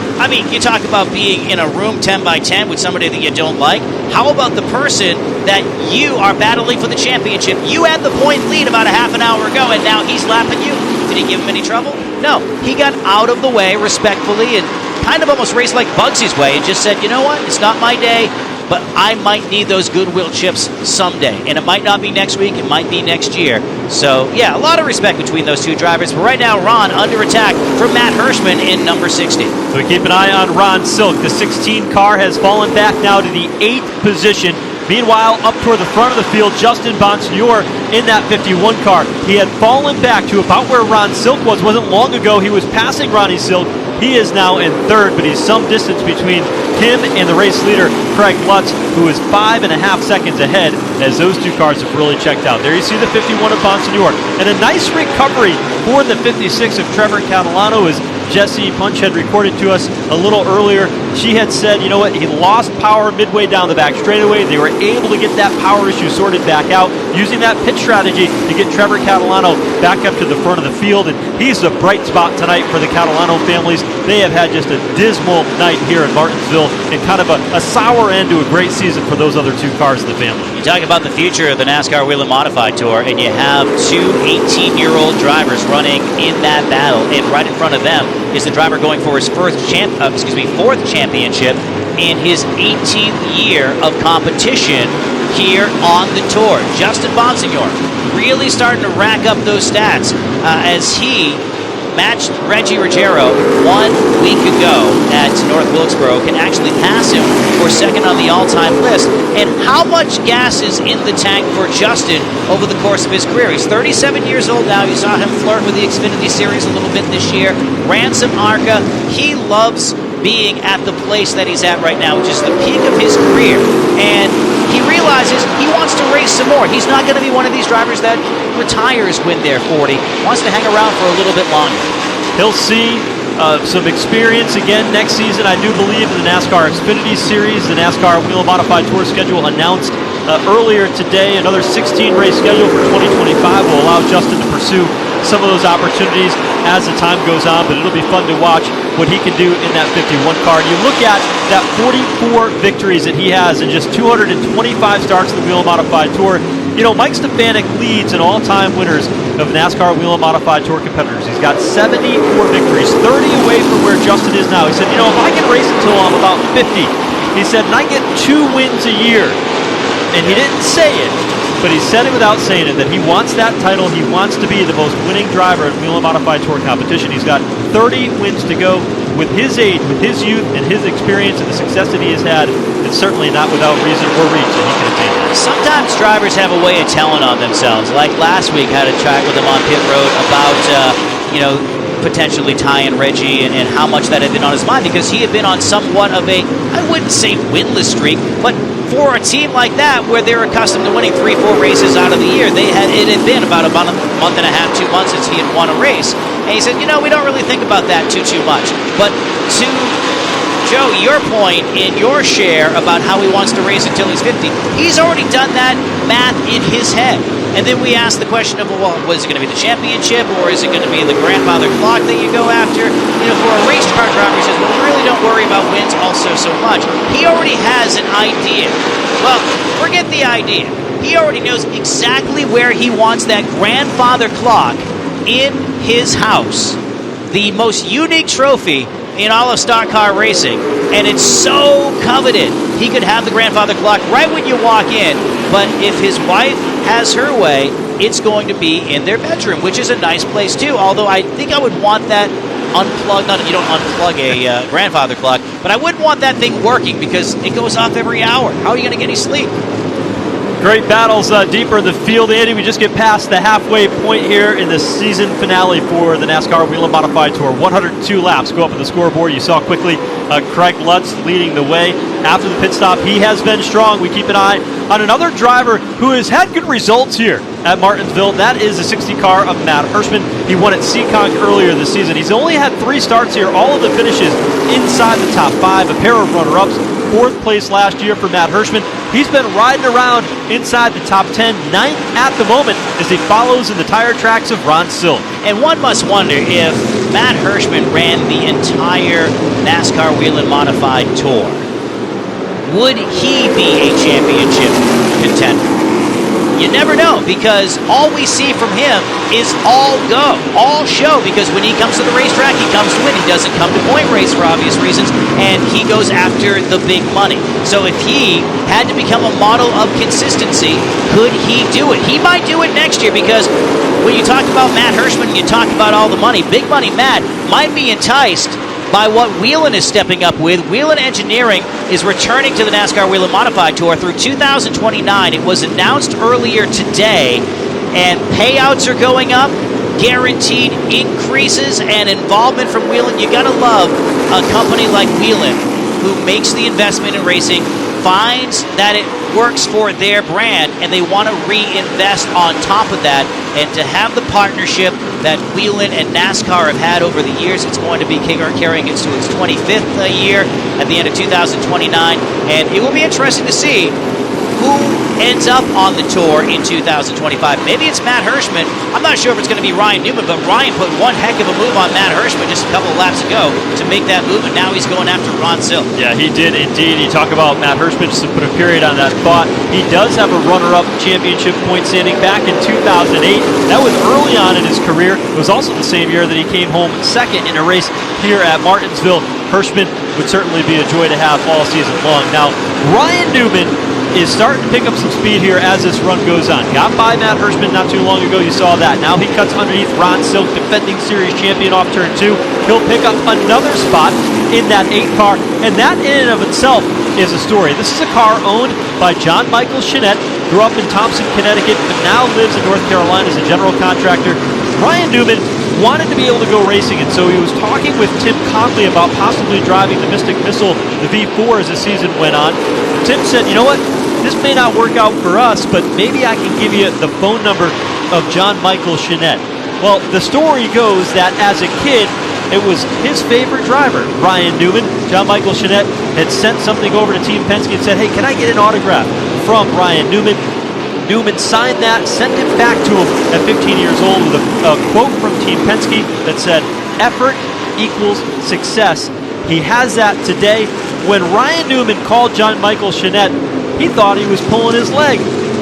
you talk about being in a room 10 by 10 with somebody that you don't like. How about the person that you are battling for the championship? You had the point lead about a half an hour ago, and now he's lapping you. Did he give him any trouble? No. He got out of the way respectfully and kind of almost raced like Bugsy's way and just said, you know what, it's not my day, but I might need those goodwill chips someday. And it might not be next week, it might be next year. So, yeah, a lot of respect between those two drivers. But right now, Ron under attack from Matt Hirschman in number 60. So we keep an eye on Ron Silk. The 16 car has fallen back now to the 8th position. Meanwhile, up toward the front of the field, Justin Bonsignore in that 51 car. He had fallen back to about where Ron Silk was. Wasn't long ago he was passing Ronnie Silk. He is now in 3rd, but he's some distance between him and the race leader, Craig Lutz, who is 5.5 seconds ahead as those two cars have really checked out. There you see the 51 of Bonsignore. And a nice recovery for the 56 of Trevor Catalano as Jesse Punch had recorded to us a little earlier. She had said, you know what, he lost power midway down the back straightaway. They were able to get that power issue sorted back out using that pit strategy to get Trevor Catalano back up to the front of the field. And he's a bright spot tonight for the Catalano families. They have had just a dismal night here in Martinsville and kind of a sour end to a great season for those other two cars in the family. You talk about the future of the NASCAR Whelen Modified Tour, and you have two 18-year-old drivers running in that battle, and right in front of them is the driver going for his fourth championship in his 18th year of competition here on the tour. Justin Bonsignore really starting to rack up those stats as he matched Reggie Ruggiero 1 week ago at North Wilkesboro, can actually pass him for second on the all-time list. And how much gas is in the tank for Justin over the course of his career? He's 37 years old now. You saw him flirt with the Xfinity Series a little bit this year. Ran some ARCA. He loves being at the place that he's at right now, which is the peak of his career. And he realizes he wants to race some more. He's not going to be one of these drivers that retires when they're 40. Wants to hang around for a little bit longer. He'll see some experience again next season, I do believe, in the NASCAR Xfinity Series. The NASCAR Whelen Modified Tour schedule announced earlier today. Another 16-race schedule for 2025 will allow Justin to pursue some of those opportunities as the time goes on, but it'll be fun to watch what he can do in that 51 car. And you look at that 44 victories that he has in just 225 starts in the Whelen Modified Tour. You know, Mike Stefanik leads in all-time winners of NASCAR Whelen Modified Tour competitors. He's got 74 victories, 30 away from where Justin is now. He said, you know, if I can race until I'm about 50, he said, and I get 2 wins a year. And he didn't say it, but he said it without saying it, that he wants that title. He wants to be the most winning driver in Whelen Modified Tour competition. He's got 30 wins to go. With his age, with his youth, and his experience and the success that he has had, it's certainly not without reason or reach that he can attain that. Sometimes drivers have a way of telling on themselves. Like last week, I had a chat with him on pit road about, potentially tying Reggie and how much that had been on his mind, because he had been on somewhat of a, I wouldn't say winless streak, but for a team like that where they're accustomed to winning 3-4 races out of the year, it had been about a month and a half, 2 months since he had won a race. And he said, we don't really think about that too much. But to Joe, your point in your share about how he wants to race until he's 50, he's already done that math in his head. And then we asked the question of, well, was it going to be the championship, or is it going to be the grandfather clock that you go after? For a race car driver, he says, well, we really don't worry about wins also so much. He already has an idea. Well, forget the idea. He already knows exactly where he wants that grandfather clock in his house. The most unique trophy in all of stock car racing, and it's so coveted. He could have the grandfather clock right when you walk in, but if his wife has her way, it's going to be in their bedroom, which is a nice place too, although I think I would want that unplugged. Not that you don't unplug a grandfather clock, but I wouldn't want that thing working because it goes off every hour. How are you going to get any sleep? Great battles deeper in the field, Andy. We just get past the halfway point here in the season finale for the NASCAR Whelen Modified Tour. 102 laps go up on the scoreboard. You saw quickly Craig Lutz leading the way. After the pit stop, he has been strong. We keep an eye on another driver who has had good results here at Martinsville. That is the 60 car of Matt Hirschman. He won at Seekonk earlier this season. He's only had 3 starts here, all of the finishes inside the top 5, a pair of runner-ups. 4th place last year for Matt Hirschman. He's been riding around inside the top 10, 9th at the moment, as he follows in the tire tracks of Ron Sill. And one must wonder if Matt Hirschman ran the entire NASCAR Whelen Modified Tour, would he be a championship contender? You never know, because all we see from him is all go, all show, because when he comes to the racetrack, he comes to win. He doesn't come to point race for obvious reasons, and he goes after the big money. So if he had to become a model of consistency, could he do it? He might do it next year, because when you talk about Matt Hirschman, you talk about all the money. Big money Matt might be enticed by what Whelen is stepping up with. Whelen Engineering is returning to the NASCAR Whelen Modified Tour through 2029. It was announced earlier today, and payouts are going up, guaranteed increases, and involvement from Whelen. You gotta love a company like Whelen, who makes the investment in racing, finds that it works for their brand, and they want to reinvest on top of that And to have the partnership that Whelen and NASCAR have had over the years, it's going to be carrying it to its 25th year at the end of 2029. And it will be interesting to see who ends up on the tour in 2025. Maybe it's Matt Hirschman. I'm not sure if it's going to be Ryan Newman, but Ryan put one heck of a move on Matt Hirschman just a couple of laps ago to make that move, and now he's going after Ron Silk. Yeah, he did indeed. You talk about Matt Hirschman, just to put a period on that thought. He does have a runner-up championship point standing back in 2008. That was early on in his career. It was also the same year that he came home second in a race here at Martinsville. Hirschman would certainly be a joy to have all season long. Now, Ryan Newman is starting to pick up some speed here as this run goes on. Got by Matt Hirschman not too long ago, you saw that. Now he cuts underneath Ron Silk, defending series champion, off turn 2. He'll pick up another spot in that 8 car, and that in and of itself is a story. This is a car owned by John Michael Chenette, grew up in Thompson, Connecticut, but now lives in North Carolina as a general contractor. Ryan Newman wanted to be able to go racing, and so he was talking with Tim Conley about possibly driving the Mystic Missile, the V4, as the season went on. Tim said, you know what, this may not work out for us, but maybe I can give you the phone number of John Michael Chenette. Well, the story goes that as a kid, it was his favorite driver, Ryan Newman. John Michael Chenette had sent something over to Team Penske and said, hey, can I get an autograph from Ryan Newman? Newman signed that, sent it back to him at 15 years old with a quote from Team Penske that said, effort equals success. He has that today. When Ryan Newman called John Michael Chenette, he thought he was pulling his leg.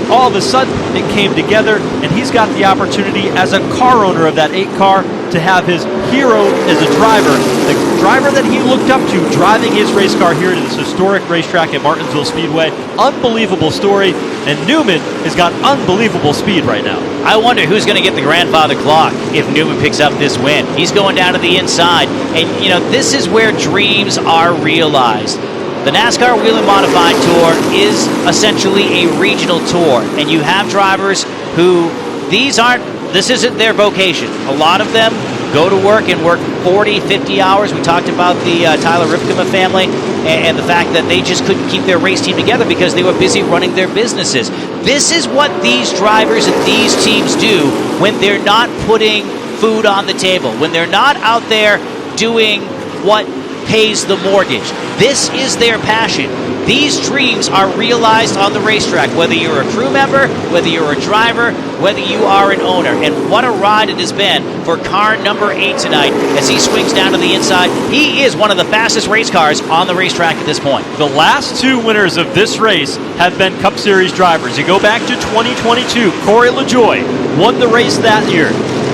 All of a sudden, it came together, and he's got the opportunity as a car owner of that 8 car to have his hero as a driver, the driver that he looked up to driving his race car here to this historic racetrack at Martinsville Speedway. Unbelievable story, and Newman has got unbelievable speed right now. I wonder who's going to get the grandfather clock if Newman picks up this win. He's going down to the inside, and this is where dreams are realized. The NASCAR Whelen Modified Tour is essentially a regional tour, and you have drivers who this isn't their vocation. A lot of them go to work and work 40, 50 hours. We talked about the Tyler Ripkema family and the fact that they just couldn't keep their race team together because they were busy running their businesses. This is what these drivers and these teams do when they're not putting food on the table, when they're not out there doing what pays the mortgage. This is their passion. These dreams are realized on the racetrack, whether you're a crew member, whether you're a driver, whether you are an owner. And what a ride it has been for car number 8 tonight as he swings down to the inside. He is one of the fastest race cars on the racetrack at this point. The last 2 winners of this race have been Cup Series drivers. You go back to 2022, Corey LaJoie won the race that year.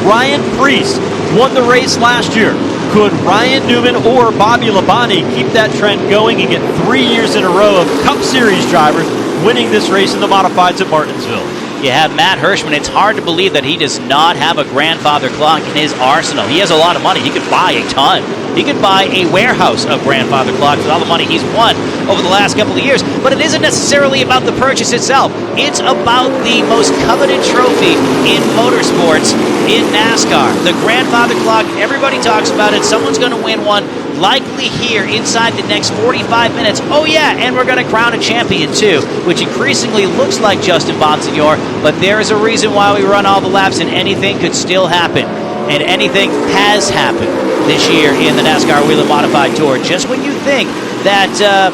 Ryan Preece won the race last year. Could Ryan Newman or Bobby Labonte keep that trend going and get 3 years in a row of Cup Series drivers winning this race in the Modifieds at Martinsville? You have Matt Hirschman. It's hard to believe that he does not have a grandfather clock in his arsenal. He has a lot of money. He could buy a ton. He could buy a warehouse of grandfather clocks with all the money he's won over the last couple of years. But it isn't necessarily about the purchase itself. It's about the most coveted trophy in motorsports in NASCAR. The grandfather clock, everybody talks about it. Someone's going to win one, likely here inside the next 45 minutes. Oh yeah, and we're going to crown a champion too, which increasingly looks like Justin Bonsignore. But there is a reason why we run all the laps, and anything could still happen. And anything has happened this year in the NASCAR Whelen Modified Tour. Just when you think that,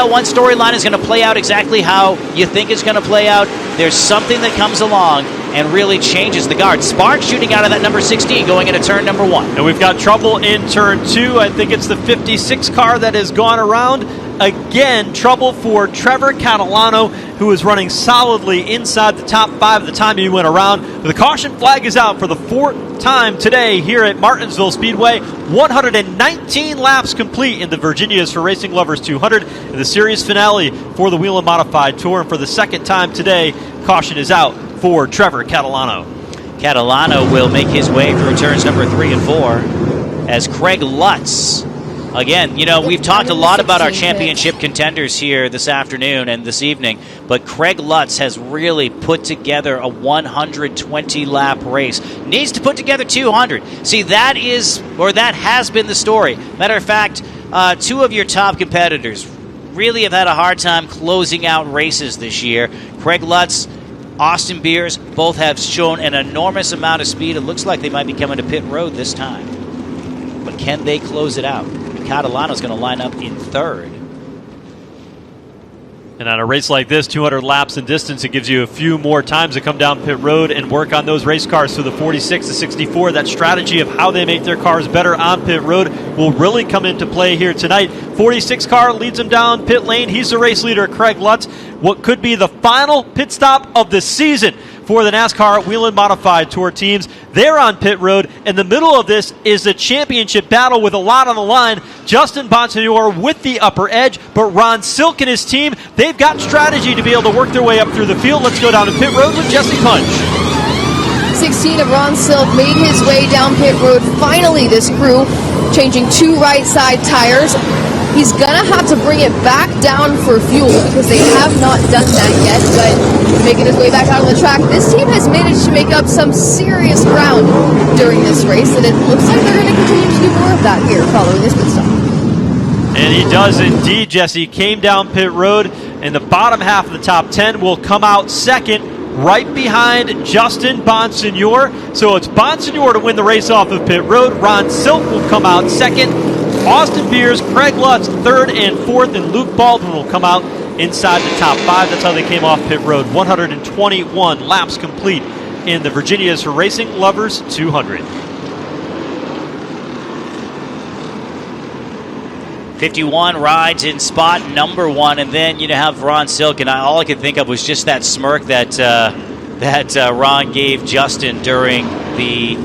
one storyline is going to play out exactly how you think it's going to play out, there's something that comes along and really changes the guard. Spark shooting out of that number 16 going into turn number 1. And we've got trouble in turn 2. I think it's the 56 car that has gone around. Again, trouble for Trevor Catalano, who is running solidly inside the top 5 at the time he went around. But the caution flag is out for the 4th time today here at Martinsville Speedway. 119 laps complete in the Virginia's for Racing Lovers 200 in the series finale for the Whelen Modified Tour. And for the 2nd time today, caution is out for Trevor Catalano. Catalano will make his way through turns number 3 and 4 as Craig Lutz. Again, we've talked a lot about our championship contenders here this afternoon and this evening, but Craig Lutz has really put together a 120-lap race. Needs to put together 200. See, that has been the story. Matter of fact, 2 of your top competitors really have had a hard time closing out races this year. Craig Lutz Austin Beers, both have shown an enormous amount of speed. It looks like they might be coming to pit road this time. But can they close it out? Catalano's going to line up in third. And on a race like this, 200 laps in distance, it gives you a few more times to come down pit road and work on those race cars. So the 46 to 64, that strategy of how they make their cars better on pit road will really come into play here tonight. 46 car leads him down pit lane. He's the race leader, Craig Lutz. What could be the final pit stop of the season for the NASCAR Whelen Modified Tour teams. They're on pit road. In the middle of this is the championship battle with a lot on the line. Justin Bonsignore with the upper edge, but Ron Silk and his team, they've got strategy to be able to work their way up through the field. Let's go down to pit road with Jesse Punch. 16 of Ron Silk made his way down pit road. Finally, this crew changing 2 right side tires. He's going to have to bring it back down for fuel because they have not done that yet, but making his way back out on the track. This team has managed to make up some serious ground during this race, and it looks like they're going to continue to do more of that here following this pit stop. And he does indeed, Jesse. Came down pit road, and the bottom half of the top 10 will come out second, right behind Justin Bonsignore. So it's Bonsignore to win the race off of pit road. Ron Silk will come out second. Austin Beers, Craig Lutz, third and fourth, and Luke Baldwin will come out inside the top 5. That's how they came off pit road. 121 laps complete in the Virginia's for Racing Lovers 200. 51 rides in spot number 1, and then you have Ron Silk, and all I could think of was just that smirk that Ron gave Justin during the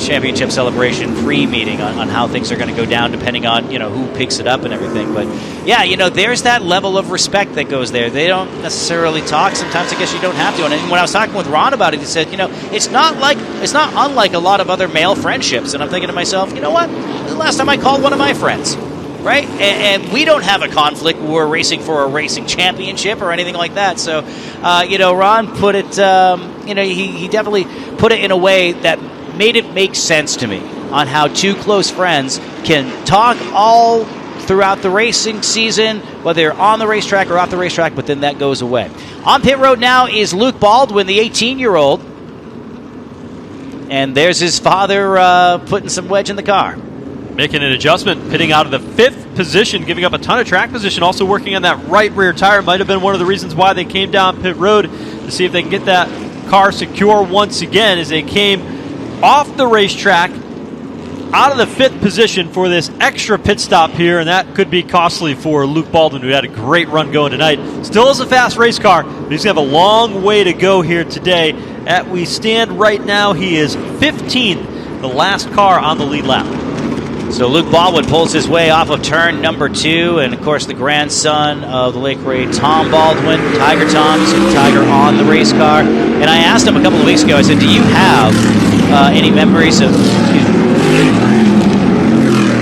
championship celebration pre-meeting on how things are going to go down depending on who picks it up and everything. But yeah, there's that level of respect that goes there. They don't necessarily talk. Sometimes I guess you don't have to. And when I was talking with Ron about it, he said, it's not unlike a lot of other male friendships. And I'm thinking to myself, you know what? The last time I called one of my friends, right? And we don't have a conflict where we're racing for a racing championship or anything like that. So, Ron put it, he definitely put it in a way that made it make sense to me on how two close friends can talk all throughout the racing season, whether they're on the racetrack or off the racetrack, but then that goes away. On pit road now is Luke Baldwin, the 18-year-old. And there's his father putting some wedge in the car. Making an adjustment, pitting out of the 5th position, giving up a ton of track position, also working on that right rear tire. Might have been one of the reasons why they came down pit road to see if they can get that car secure once again as they came off the racetrack out of the 5th position for this extra pit stop here, and that could be costly for Luke Baldwin, who had a great run going tonight. Still is a fast race car, but he's going to have a long way to go here today. As we stand right now, he is 15th, the last car on the lead lap. So Luke Baldwin pulls his way off of turn number 2, and of course the grandson of the late great Tom Baldwin, Tiger Tom. You see the Tiger on the race car. And I asked him a couple of weeks ago, I said, do you have any memories of...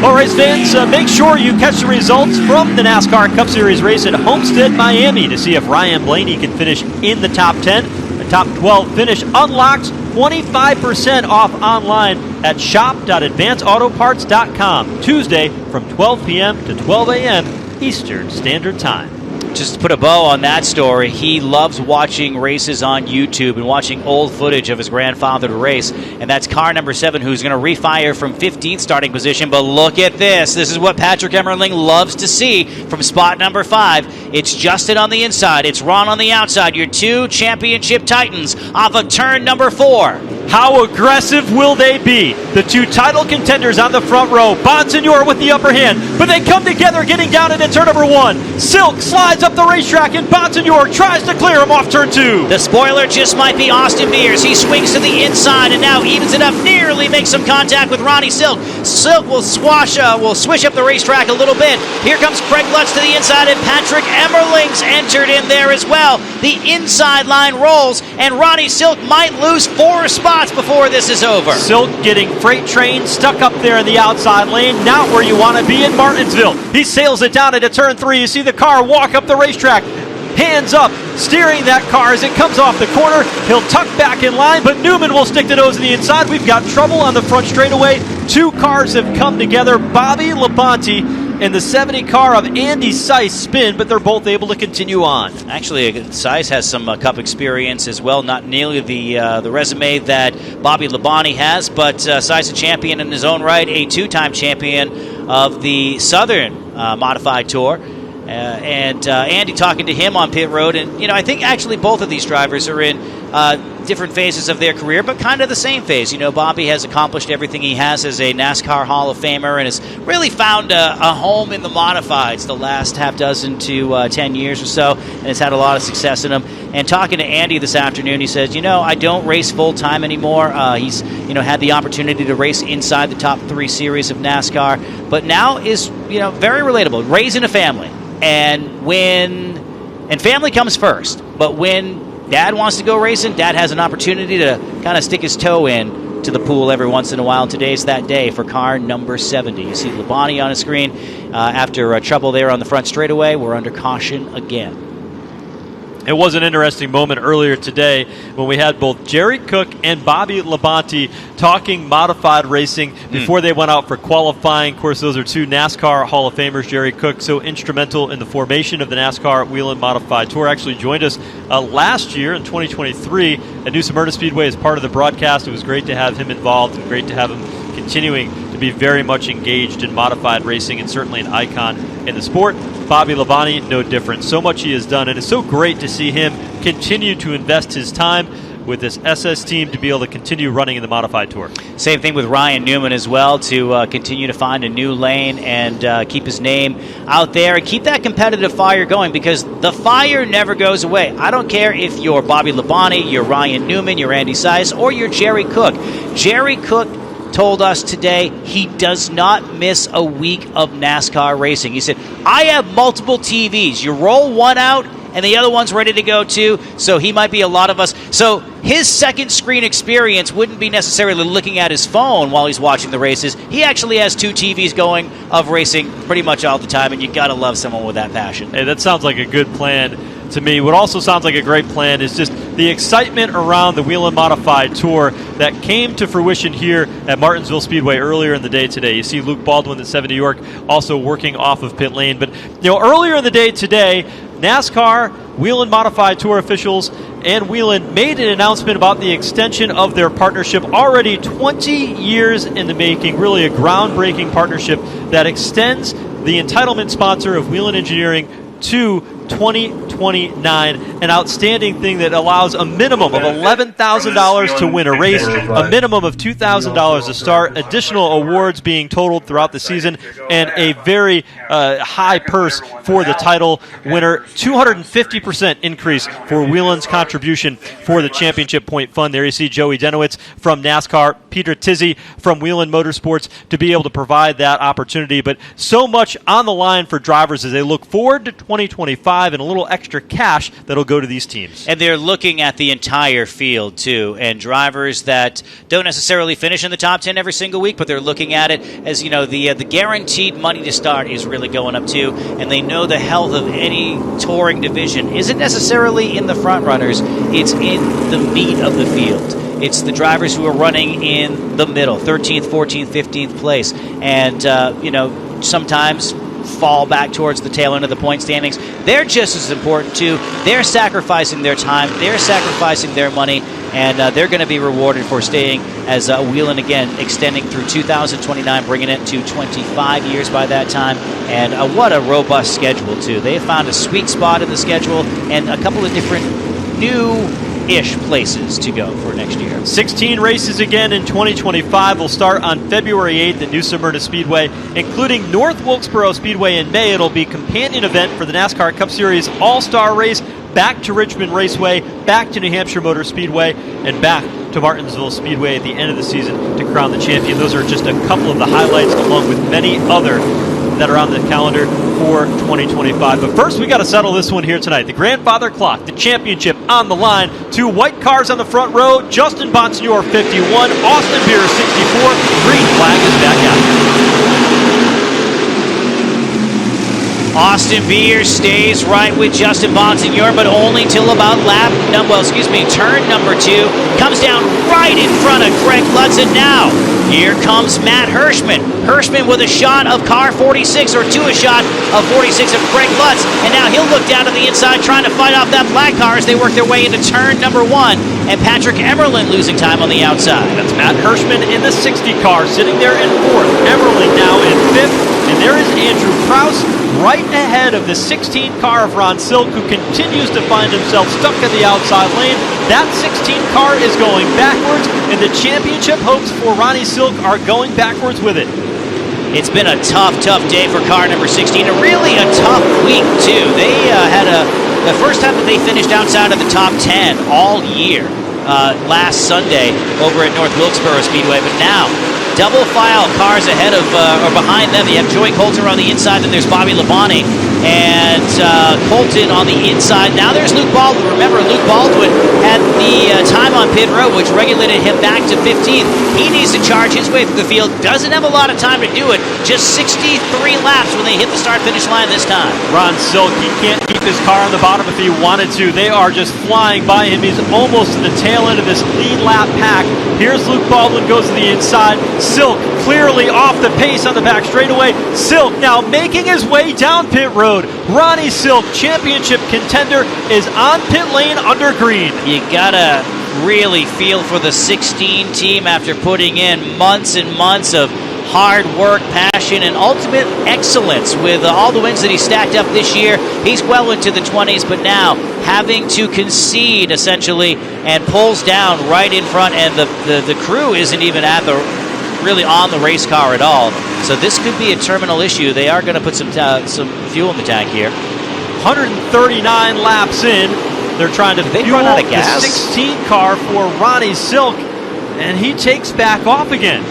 Well, race fans, make sure you catch the results from the NASCAR Cup Series race at Homestead, Miami to see if Ryan Blaney can finish in the top 10. The top 12 finish unlocks 25% off online at shop.advanceautoparts.com Tuesday from 12 p.m. to 12 a.m. Eastern Standard Time. Just to put a bow on that story, he loves watching races on YouTube and watching old footage of his grandfather to race. And that's car number 7, who's going to refire from 15th starting position. But look at this. This is what Patrick Emmerling loves to see from spot number 5. It's Justin on the inside. It's Ron on the outside. Your 2 championship titans off of turn number 4. How aggressive will they be? The 2 title contenders on the front row. Bonsignore with the upper hand. But they come together getting down into turn number 1. Silk slides up the racetrack and Bonsignore tries to clear him off turn 2. The spoiler just might be Austin Beers. He swings to the inside and now evens it up, nearly makes some contact with Ronnie Silk. Silk will swish up the racetrack a little bit. Here comes Craig Lutz to the inside, and Patrick Emmerling's entered in there as well. The inside line rolls, and Ronnie Silk might lose 4 spots before this is over. Silk getting freight train stuck up there in the outside lane, not where you want to be in Martinsville. He sails it down into turn 3. You see the car walk up the racetrack, hands up, steering that car as it comes off the corner. He'll tuck back in line, but Newman will stick the nose to the inside. We've got trouble on the front straightaway. 2 cars have come together. Bobby Labonte and the 70 car of Andy Seiss spin, but they're both able to continue on. Actually, Seiss has some Cup experience as well. Not nearly the resume that Bobby Labonte has, but Seiss a champion in his own right, a two-time champion of the Southern Modified Tour. And Andy talking to him on pit road, and I think actually both of these drivers are in different phases of their career, but kind of the same phase. Bobby has accomplished everything he has as a NASCAR Hall of Famer and has really found a home in the modifieds the last half dozen to 10 years or so, and has had a lot of success in them. And talking to Andy this afternoon, he says, I don't race full time anymore. He's had the opportunity to race inside the top 3 series of NASCAR, but now is very relatable, raising a family. And family comes first, but when Dad wants to go racing, Dad has an opportunity to kind of stick his toe in to the pool every once in a while. Today's that day for car number 70. You see Labonte on the screen. After trouble there on the front straightaway, we're under caution again. It was an interesting moment earlier today when we had both Jerry Cook and Bobby Labonte talking modified racing before they went out for qualifying. Of course, those are two NASCAR Hall of Famers. Jerry Cook, so instrumental in the formation of the NASCAR Whelen Modified Tour, actually joined us last year in 2023 at New Smyrna Speedway as part of the broadcast. It was great to have him involved and great to have him continuing to be very much engaged in modified racing and certainly an icon in the sport. Bobby Labonte, no different. So much he has done, and it's so great to see him continue to invest his time with this SS team to be able to continue running in the Modified Tour. Same thing with Ryan Newman as well, to continue to find a new lane and keep his name out there and keep that competitive fire going, because the fire never goes away. I don't care if you're Bobby Labonte, you're Ryan Newman, you're Andy Seiss, or you're Jerry Cook. Jerry Cook told us today he does not miss a week of NASCAR racing. He said, I have multiple TVs. You roll one out and the other one's ready to go too, so he might be a lot of us. So his second screen experience wouldn't be necessarily looking at his phone while he's watching the races. He actually has 2 TVs going of racing pretty much all the time, and you got to love someone with that passion. Hey, that sounds like a good plan to me. What also sounds like a great plan is just the excitement around the Whelen Modified Tour that came to fruition here at Martinsville Speedway earlier in the day today. You see Luke Baldwin at 7 New York also working off of pit lane. But earlier in the day today, NASCAR, Whelen Modified Tour officials, and Whelen made an announcement about the extension of their partnership, already 20 years in the making, really a groundbreaking partnership that extends the entitlement sponsor of Whelen Engineering to 2029, an outstanding thing that allows a minimum of $11,000 to win a race, a minimum of $2,000 to start, additional awards being totaled throughout the season, and a very high purse for the title winner. 250% increase for Whelen's contribution for the championship point fund. There you see Joey Denowitz from NASCAR, Peter Tizzi from Whelen Motorsports to be able to provide that opportunity. But so much on the line for drivers as they look forward to 2025 and a little extra cash that'll go to these teams. And they're looking at the entire field, too, and drivers that don't necessarily finish in the top 10 every single week, but they're looking at it as, the guaranteed money to start is really going up, too, and they know the health of any touring division isn't necessarily in the front runners, it's in the meat of the field. It's the drivers who are running in the middle, 13th, 14th, 15th place, and, sometimes fall back towards the tail end of the point standings. They're just as important too. They're sacrificing their time, they're sacrificing their money, and they're going to be rewarded for staying as Whelen, again, extending through 2029, bringing it to 25 years by that time. And what a robust schedule too. They found a sweet spot in the schedule and a couple of different new-ish places to go for next year. 16 races again in 2025 will start on February 8th at New Smyrna Speedway, including North Wilkesboro Speedway in May. It'll be companion event for the NASCAR Cup Series All-Star Race, back to Richmond Raceway, back to New Hampshire Motor Speedway, and back to Martinsville Speedway at the end of the season to crown the champion. Those are just a couple of the highlights, along with many other that are on the calendar for 2025. But first, we got to settle this one here tonight. The grandfather clock, the championship on the line. 2 white cars on the front row. Justin Bonsignore, 51. Austin Beer, 64. Green flag is back out. Austin Beer stays right with Justin Bonsignore, but only till about turn number 2. Comes down right in front of Greg Lutz, and now here comes Matt Hirschman. Hirschman with a shot of car 46, or to a shot of 46 of Greg Lutz, and now he'll look down to the inside trying to fight off that black car as they work their way into turn number 1, and Patrick Emmerling losing time on the outside. That's Matt Hirschman in the 60 car, sitting there in 4th. Emmerling now in 5th, and there is Andrew Kraus right ahead of the 16 car of Ron Silk, who continues to find himself stuck in the outside lane. That 16 car is going backwards, and the championship hopes for Ronnie Silk are going backwards with it. It's been a tough day for car number 16, and really a tough week, too. They had the first time that they finished outside of the top 10 all year last Sunday over at North Wilkesboro Speedway, but now double file cars ahead of or behind them. You have Joey Coulter on the inside, then there's Bobby Labonte and Colton on the inside. Now there's Luke Baldwin. Remember, Luke Baldwin had the time on pit road, which regulated him back to 15th. He needs to charge his way through the field. Doesn't have a lot of time to do it. Just 63 laps when they hit the start-finish line this time. Ron Silk, he can't keep his car on the bottom if he wanted to. They are just flying by him. He's almost to the tail end of this lead lap pack. Here's Luke Baldwin, goes to the inside. Silk clearly off the pace on the back straightaway. Silk now making his way down pit road. Ronnie Silk, championship contender, is on pit lane under green. You gotta really feel for the 16 team after putting in months and months of hard work, passion, and ultimate excellence with all the wins that he stacked up this year. He's well into the 20s, but now having to concede essentially and pulls down right in front, and the crew isn't even really on the race car at all. So this could be a terminal issue. They are going to put some fuel in the tank here. 139 laps in. They're trying to fuel run out of gas? the 16 car for Ronnie Silk, and he takes back off again.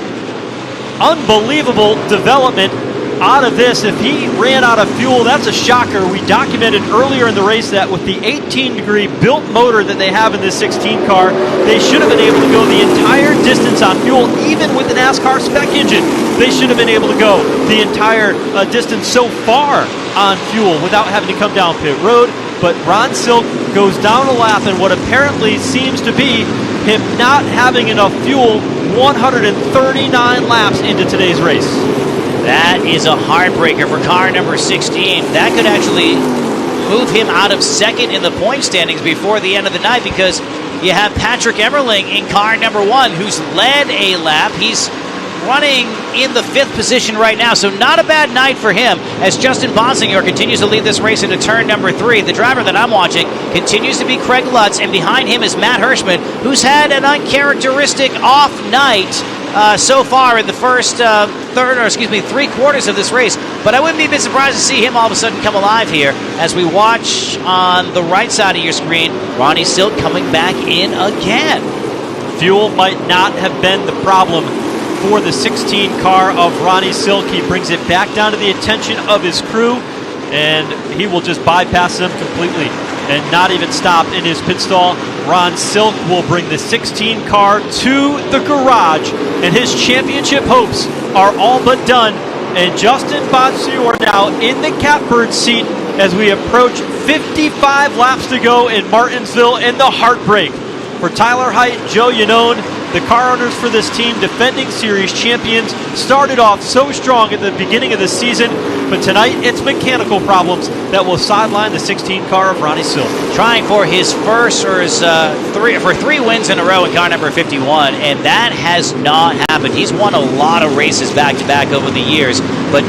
Unbelievable development out of this. If he ran out of fuel, that's a shocker. We documented earlier in the race that with the 18-degree built motor that they have in this 16 car, they should have been able to go the entire distance on fuel, even with the NASCAR spec engine. They should have been able to go the entire distance so far on fuel without having to come down pit road. But Ron Silk goes down a lap in what apparently seems to be him not having enough fuel 139 laps into today's race. That is a heartbreaker for car number 16. That could actually move him out of second in the point standings before the end of the night, because you have Patrick Emmerling in car number 1, who's led a lap. He's running in the 5th position right now, so not a bad night for him as Justin Bonsignore continues to lead this race into turn number 3. The driver that I'm watching continues to be Craig Lutz, and behind him is Matt Hirschman, who's had an uncharacteristic off night so far in the first 3 quarters of this race. But I wouldn't be a bit surprised to see him all of a sudden come alive here as we watch on the right side of your screen Ronnie Silk coming back in again. Fuel might not have been the problem for the 16 car of Ronnie Silk. He brings it back down to the attention of his crew, and he will just bypass them completely and not even stop in his pit stall. Ron Silk will bring the 16 car to the garage, and his championship hopes are all but done. And Justin Bonsignore now in the catbird seat as we approach 55 laps to go in Martinsville, and the heartbreak for Tyler Height, Joe Yanone, the car owners for this team, defending series champions, started off so strong at the beginning of the season, but tonight it's mechanical problems that will sideline the 16 car of Ronnie Silk. Trying for his first or his 3 wins in a row in car number 51, and that has not happened. He's won a lot of races back-to-back over the years, but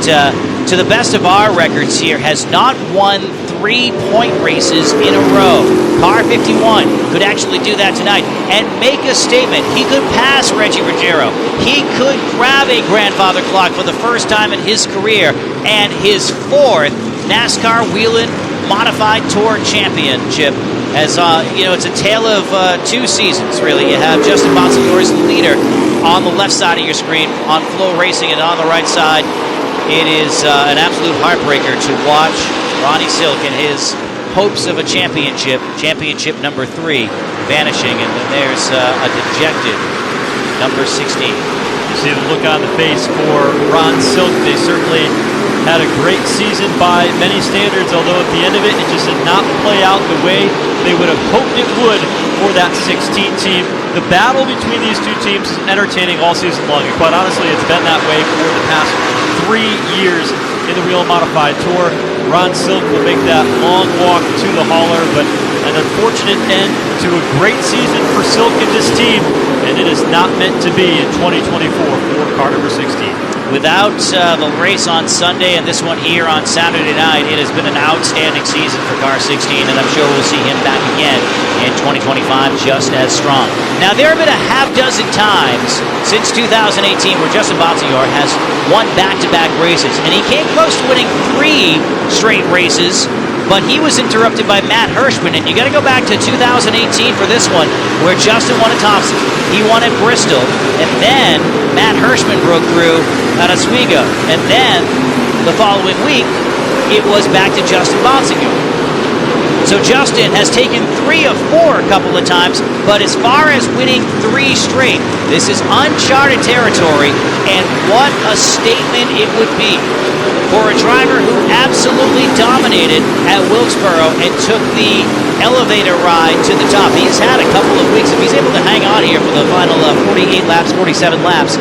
to the best of our records here, has not won 3-point races in a row. Car 51 could actually do that tonight and make a statement. He could pass Reggie Ruggiero. He could grab a grandfather clock for the first time in his career and his 4th NASCAR Whelen Modified Tour Championship. As it's a tale of 2 seasons, really. You have Justin Bonsignore's leader on the left side of your screen on FloRacing, and on the right side, it is an absolute heartbreaker to watch Ronnie Silk and his hopes of a championship number 3, vanishing, and then there's a dejected number 16. You see the look on the face for Ron Silk. They certainly had a great season by many standards, although at the end of it, it just did not play out the way they would have hoped it would for that 16 team. The battle between these two teams is entertaining all season long, and quite honestly, it's been that way for the past 3 years in the Whelen Modified Tour. Ron Silk will make that long walk to the hauler, but an unfortunate end to a great season for Silk and his team, and it is not meant to be in 2024 for car number 16. Without the race on Sunday and this one here on Saturday night, it has been an outstanding season for car 16, and I'm sure we'll see him back again in 2025 just as strong. Now, there have been a half dozen times since 2018 where Justin Bonsignore has won back-to-back races, and he came close to winning 3 straight races, but he was interrupted by Matt Hirschman, and you got to go back to 2018 for this one, where Justin won at Thompson, he won at Bristol, and then Matt Hirschman broke through at Oswego, and then the following week, it was back to Justin Bonsignore. So Justin has taken 3 of 4 a couple of times, but as far as winning 3 straight, this is uncharted territory, and what a statement it would be for a driver who absolutely dominated at Wilkesboro and took the elevator ride to the top. He's had a couple of weeks. If he's able to hang on here for the final 48 laps, 47 laps,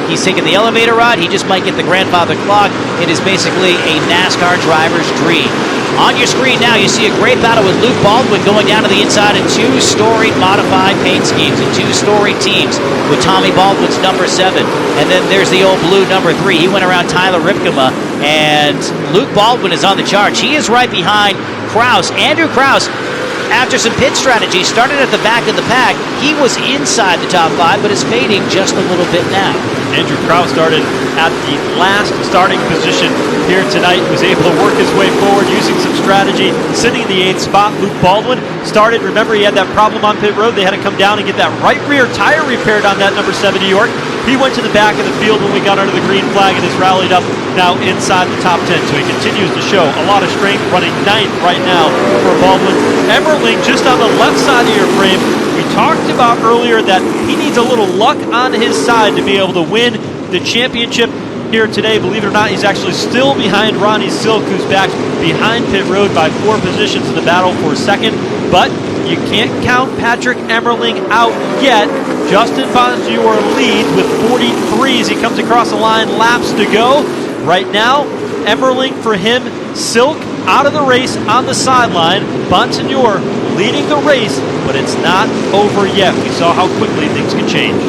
he's taken the elevator ride. He just might get the grandfather clock. It is basically a NASCAR driver's dream. On your screen now, you see a great battle with Luke Baldwin going down to the inside in 2-storied modified paint schemes and 2-storied teams with Tommy Baldwin's number 7. And then there's the old blue number 3. He went around Tyler Ripkema, and Luke Baldwin is on the charge. He is right behind Kraus. Andrew Kraus, after some pit strategy, started at the back of the pack. He was inside the top 5, but is fading just a little bit now. Andrew Kraus started at the last starting position here tonight, was able to work his way forward using some strategy, sitting in the 8th spot. Luke Baldwin started, remember he had that problem on pit road, they had to come down and get that right rear tire repaired on that number 7 New York. He went to the back of the field when we got under the green flag and has rallied up now inside the top 10, so he continues to show a lot of strength, running 9th right now for Baldwin. Emmerling just on the left side of your frame. We talked about earlier that he needs a little luck on his side to be able to win the championship here today. Believe it or not, he's actually still behind Ronnie Silk, who's back behind pit road by 4 positions in the battle for second. But you can't count Patrick Emmerling out yet. Justin Bonsignore leads with 43 as he comes across the line, laps to go. Right now, Emmerling for him, Silk out of the race on the sideline. Bonsignore leading the race, but it's not over yet. We saw how quickly things can change.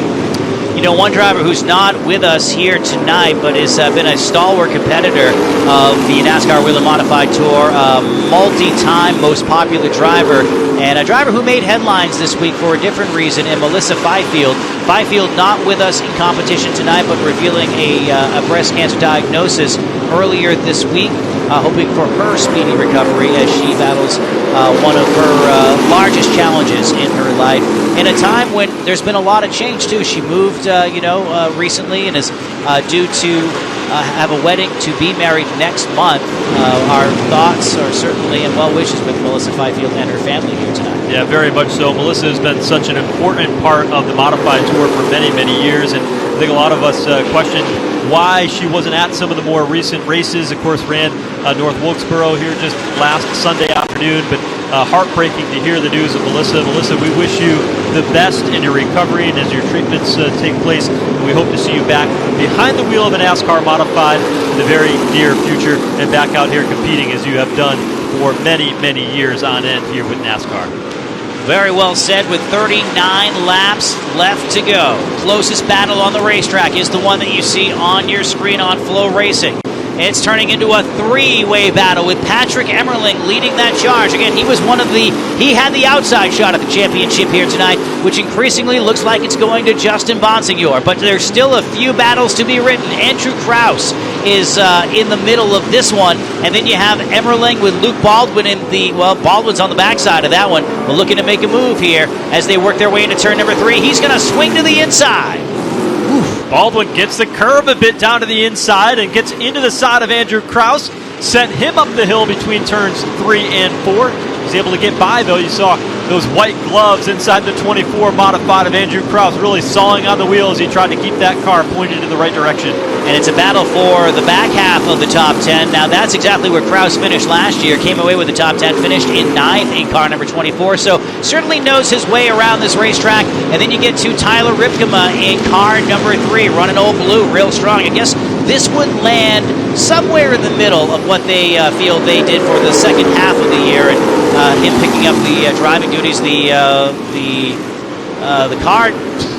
You know, one driver who's not with us here tonight, but has been a stalwart competitor of the NASCAR Whelen Modified Tour, multi-time most popular driver, and a driver who made headlines this week for a different reason, and Melissa Fifield. Fifield not with us in competition tonight, but revealing a breast cancer diagnosis earlier this week, hoping for her speedy recovery as she battles one of her largest challenges in her life. In a time when there's been a lot of change, too. She moved, recently and is due to have a wedding to be married next month. Our thoughts are certainly and well wishes with Melissa Fifield and her family here tonight. Yeah, very much so. Melissa has been such an important part of the Modified Tour for many, many years, and I think a lot of us questioned why she wasn't at some of the more recent races. Of course, ran North Wilkesboro here just last Sunday afternoon, but heartbreaking to hear the news of Melissa. Melissa, we wish you the best in your recovery and as your treatments take place. And we hope to see you back behind the wheel of a NASCAR Modified in the very near future and back out here competing as you have done for many, many years on end here with NASCAR. Very well said, with 39 laps left to go. Closest battle on the racetrack is the one that you see on your screen on FloRacing. It's turning into a 3-way battle with Patrick Emmerling leading that charge. Again, he had the outside shot at the championship here tonight, which increasingly looks like it's going to Justin Bonsignore. But there's still a few battles to be written. Andrew Kraus is in the middle of this one. And then you have Emmerling with Luke Baldwin in Baldwin's on the backside of that one. But looking to make a move here as they work their way into turn number 3. He's going to swing to the inside. Baldwin gets the curve a bit down to the inside and gets into the side of Andrew Kraus. Sent him up the hill between turns 3 and 4. He's able to get by, though. You saw those white gloves inside the 24 modified of Andrew Krause, really sawing on the wheel as he tried to keep that car pointed in the right direction. And it's a battle for the back half of the top 10. Now, that's exactly where Krause finished last year. Came away with the top 10, finished in 9th in car number 24. So certainly knows his way around this racetrack. And then you get to Tyler Ripkema in car number 3, running old blue, real strong. I guess this would land somewhere in the middle of what they feel they did for the second half of the year. And him picking up the driving duties, the car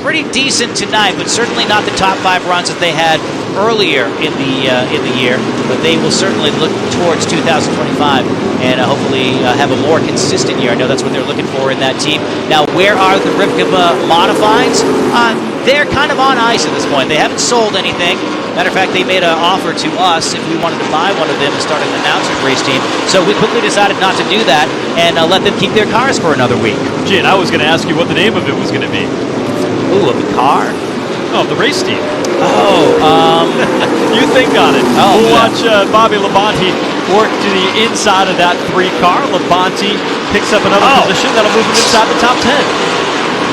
pretty decent tonight, but certainly not the top 5 runs that they had earlier in the year. But they will certainly look towards 2025 and hopefully have a more consistent year. I know that's what they're looking for in that team. Now, where are the Ripkema modifieds? They're kind of on ice at this point. They haven't sold anything. Matter of fact, they made an offer to us if we wanted to buy one of them and start an announcers race team. So we quickly decided not to do that and let them keep their cars for another week. Gee, and I was going to ask you what the name of it was going to be. Ooh, of the car? Oh, the race team. Oh, you think on it. Oh, we'll yeah. watch Bobby Labonte work to the inside of that 3 car. Labonte picks up another position that'll move him inside the top 10.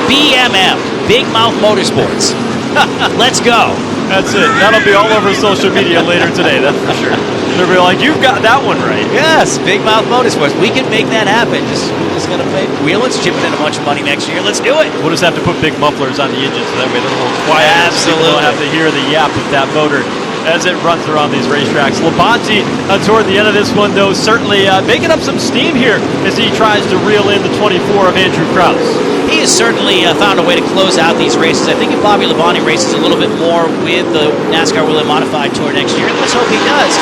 BMM, Big Mouth Motorsports. Let's go. That's it. That'll be all over social media later today, that's for sure. They'll be like, you've got that one right. Yes, Big Mouth Motorsports. We can make that happen. Just got to pay. Whelan's chipping in a bunch of money next year. Let's do it. We'll just have to put big mufflers on the engine so that way they're a little quieter. Absolutely. People don't have to hear the yap of that motor as it runs around these racetracks. Labonte, toward the end of this one, though, certainly making up some steam here as he tries to reel in the 24 of Andrew Krause. He has certainly found a way to close out these races. I think if Bobby Labonte races a little bit more with the NASCAR Whelen Modified Tour next year, and let's hope he does,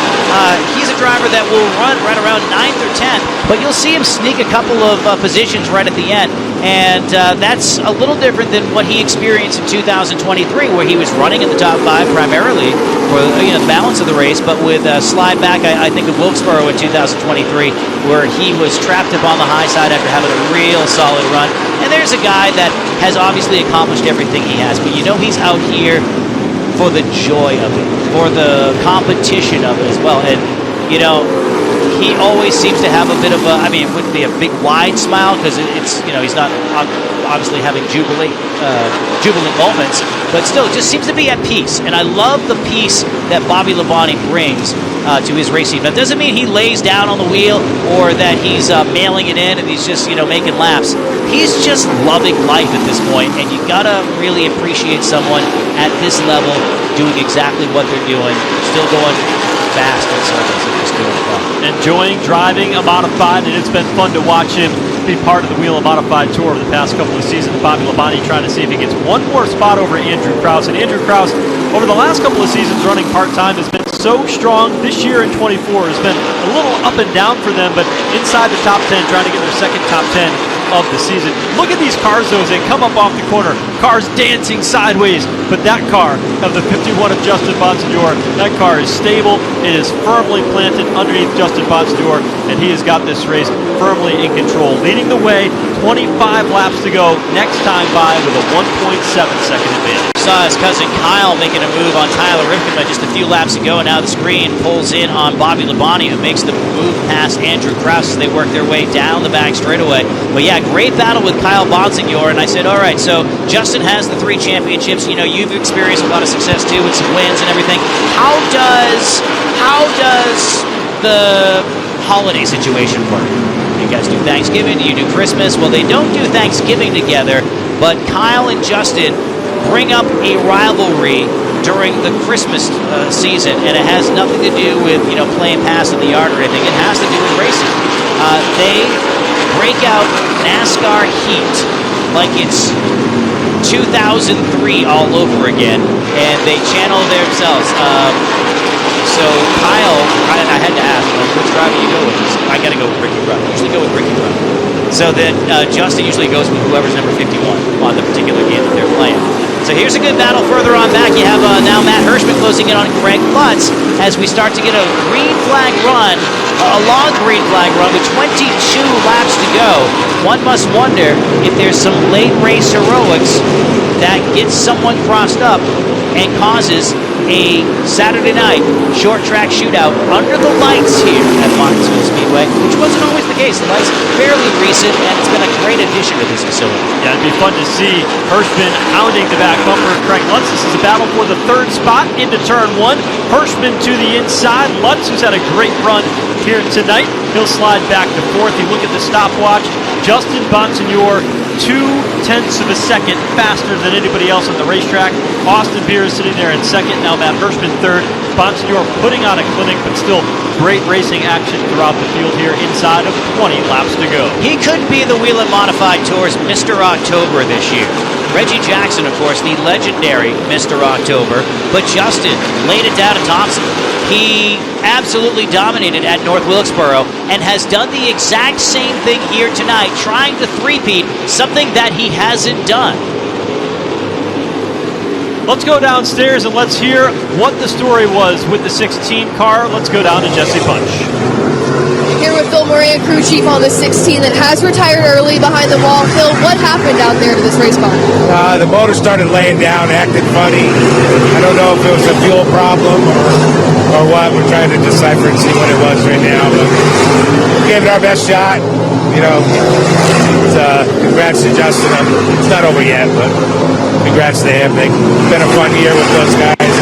he's a driver that will run right around 9th or 10th, but you'll see him sneak a couple of positions right at the end. And that's a little different than what he experienced in 2023, where he was running in the top 5 primarily for the balance of the race, but with a slide back, I think of Wilkesboro in 2023, where he was trapped up on the high side after having a real solid run. And there's a guy that has obviously accomplished everything he has, but you know he's out here for the joy of it, for the competition of it as well. And, you know, he always seems to have a bit of a, I mean, it wouldn't be a big wide smile because it's, you know, he's not obviously having jubilant moments, but still just seems to be at peace. And I love the peace that Bobby Labonte brings to his racing. That doesn't mean he lays down on the wheel or that he's mailing it in and he's just, you know, making laps. He's just loving life at this point, and you gotta really appreciate someone at this level doing exactly what they're doing, still going fast in circles and just doing it well. Enjoying driving a modified, and it's been fun to watch him be part of the Whelen Modified Tour over the past couple of seasons. Bobby Labonte trying to see if he gets one more spot over Andrew Krause. And Andrew Krause, over the last couple of seasons running part-time, has been so strong. This year in 24 has been a little up and down for them, but inside the top 10, trying to get their second top 10 of the season. Look at these cars, though, as they come up off the corner. Cars dancing sideways, but that car of the 51 of Justin Bonsignore, that car is stable. It is firmly planted underneath Justin Bonsignore, and he has got this race firmly in control. Leading the way, 25 laps to go, next time by with a 1.7-second advantage. Saw his cousin Kyle making a move on Tyler Ripkema just a few laps ago, and now the screen pulls in on Bobby Labonte, who makes the move past Andrew Krause as they work their way down the back straightaway. But yeah, great battle with Kyle Bonsignore, and I said, all right, so Justin has the 3 championships. You know, you've experienced a lot of success too with some wins and everything. How does the holiday situation work? You guys do Thanksgiving? Do you do Christmas? Well, they don't do Thanksgiving together, but Kyle and Justin bring up a rivalry during the Christmas season, and it has nothing to do with, you know, playing pass in the yard or anything. It has to do with racing. They break out NASCAR heat like it's 2003 all over again, and they channel themselves. So Kyle, I had to ask, like, which driver you go with? I got to go with Ricky Rudd. I usually go with Ricky Rudd. So then Justin usually goes with whoever's number 51 on the particular game that they're playing. So here's a good battle further on back. You have now Matt Hirschman closing in on Greg Lutz as we start to get a green flag run a long green flag run with 22 laps to go. One must wonder if there's some late race heroics that gets someone crossed up and causes a Saturday night short track shootout under the lights here at Martinsville Speedway, which wasn't always the case. The lights are fairly recent, and it's been a great addition to this facility. Yeah, it'd be fun to see Hirschman hounding the back bumper of Craig Lutz. This is a battle for the third spot into turn one. Hirschman to the inside. Lutz, who's had a great run here tonight, he'll slide back to fourth. You look at the stopwatch. Justin Bonsignore, 0.2 of a second faster than anybody else on the racetrack. Austin Beer is sitting there in second. Now Matt Hirschman third. Bonsignore putting on a clinic, but still great racing action throughout the field here inside of 20 laps to go. He could be the Whelen Modified Tour's Mr. October this year. Reggie Jackson, of course, the legendary Mr. October, but Justin laid it down at Thompson. He absolutely dominated at North Wilkesboro and has done the exact same thing here tonight, trying to three-peat, something that he hasn't done. Let's go downstairs and let's hear what the story was with the 16 car. Let's go down to Jesse Punch. Here with Phil Moran, crew chief on the 16 that has retired early behind the wall. Phil, what happened out there to this race car? The motor started laying down, acting funny. I don't know if it was a fuel problem or what. We're trying to decipher and see what it was right now. But we gave it our best shot. You know, congrats to Justin. It's not over yet, but congrats to him. It's been a fun year with those guys.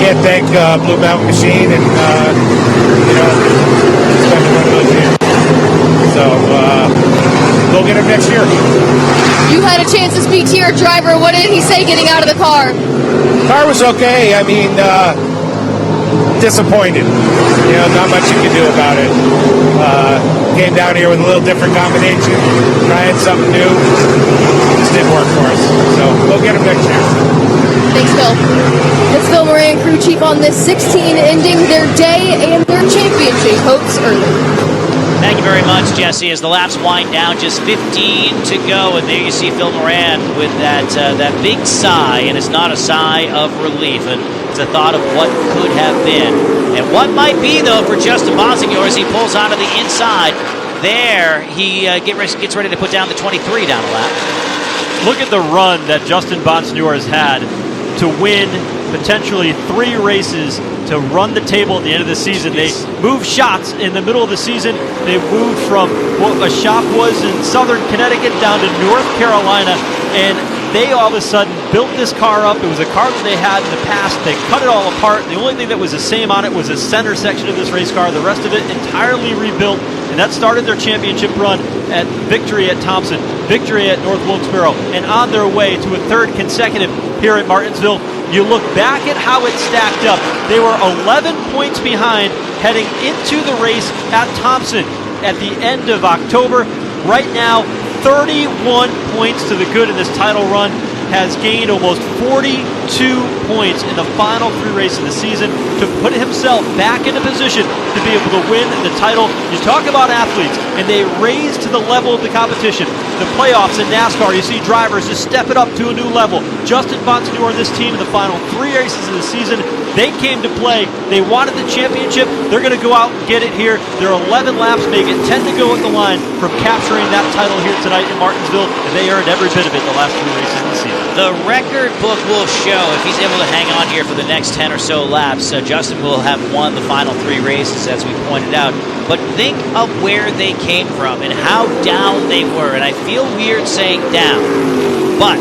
Can't thank Blue Mountain Machine and, it's been one of those years. So, we'll get him next year. You had a chance to speak to your driver. What did he say getting out of the car? Car was okay. I mean, disappointed. You know, not much you can do about it. Came down here with a little different combination, trying something new. Just didn't work for us. So we'll get him next year. Thanks, Phil. It's Phil Moran, crew chief on this 16, ending their day and their championship hopes early. Thank you very much, Jesse. As the laps wind down, just 15 to go, and there you see Phil Moran with that big sigh, and it's not a sigh of relief, and it's a thought of what could have been. And what might be, though, for Justin Bonsignore as he pulls onto the inside. There, he gets ready to put down the 23 down the lap. Look at the run that Justin Bonsignore has had to win potentially 3 races to run the table at the end of the season. They moved shots in the middle of the season. They moved from what a shop was in southern Connecticut down to North Carolina, and they all of a sudden built this car up. It was a car that they had in the past. They cut it all apart. The only thing that was the same on it was the center section of this race car. The rest of it entirely rebuilt, and that started their championship run at victory at Thompson, victory at North Wilkesboro, and on their way to a third consecutive here at Martinsville. You look back at how it stacked up. They were 11 points behind heading into the race at Thompson at the end of October. Right now, 31 points to the good in this title run. Has gained almost 42 points in the final 3 races of the season to put himself back in a position to be able to win the title. You talk about athletes, and they raise to the level of the competition. The playoffs in NASCAR, you see drivers just step it up to a new level. Justin Bonsignore and this team in the final 3 races of the season, they came to play. They wanted the championship. They're going to go out and get it here. There are 11 laps, making 10 to go at the line from capturing that title here tonight in Martinsville, and they earned every bit of it the last 3 races of the season. The record book will show if he's able to hang on here for the next 10 or so laps. Justin will have won the final 3 races, as we pointed out. But think of where they came from and how down they were. And I feel weird saying down. But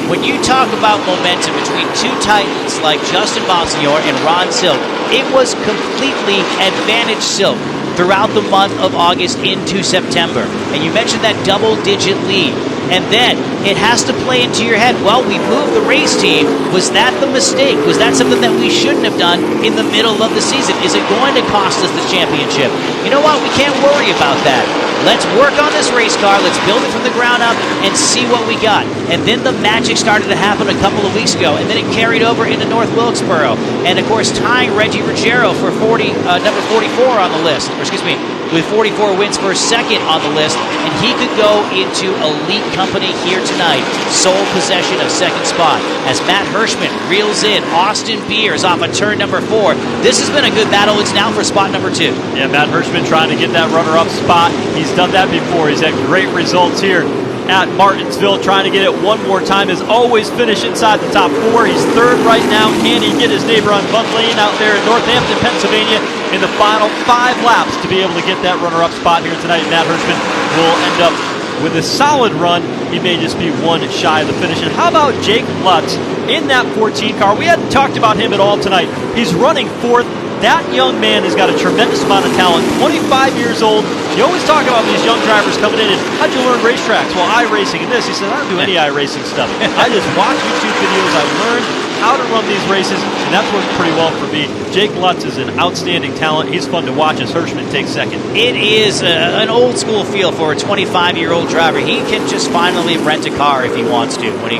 when you talk about momentum between 2 titans like Justin Bonsignore and Ron Silk, it was completely advantage Silk throughout the month of August into September. And you mentioned that double-digit lead. And then it has to play into your head, well, we moved the race team. Was that the mistake? Was that something that we shouldn't have done in the middle of the season? Is it going to cost us the championship? You know what? We can't worry about that. Let's work on this race car. Let's build it from the ground up and see what we got. And then the magic started to happen a couple of weeks ago, and then it carried over into North Wilkesboro. And, of course, tying Reggie Ruggiero for number 44 on the list. Or, excuse me, with 44 wins for second on the list, and he could go into elite company here tonight. Sole possession of second spot as Matt Hirschman reels in Austin Beers off of turn number 4. This has been a good battle. It's now for spot number 2. Yeah, Matt Hirschman trying to get that runner-up spot. He's done that before. He's had great results here at Martinsville, trying to get it one more time. Has always finished inside the top 4. He's third right now. Can he get his neighbor on Bud Lane out there in Northampton, Pennsylvania in the final 5 laps to be able to get that runner-up spot here tonight? Matt Hirschman will end up with a solid run. He may just be one shy of the finish. And how about Jake Lutz in that 14 car? We hadn't talked about him at all tonight. He's running 4th. That young man has got a tremendous amount of talent, 25 years old. You always talk about these young drivers coming in and how'd you learn racetracks? Well, iRacing and this. He said, I don't do any iRacing stuff. I just watch YouTube videos. I learned how to run these races, and that's worked pretty well for me. Jake Lutz is an outstanding talent. He's fun to watch as Hirschman takes second. It is an old school feel for a 25-year-old driver. He can just finally rent a car if he wants to when he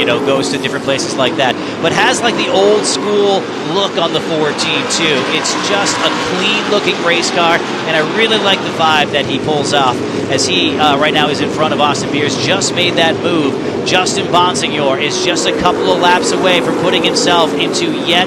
goes to different places like that. But has like the old school look on the 14 too. It's just a clean looking race car, and I really like the vibe that he pulls off as he right now is in front of Austin Beers. Just made that move. Justin Bonsignore is just a couple of laps away from putting himself into yet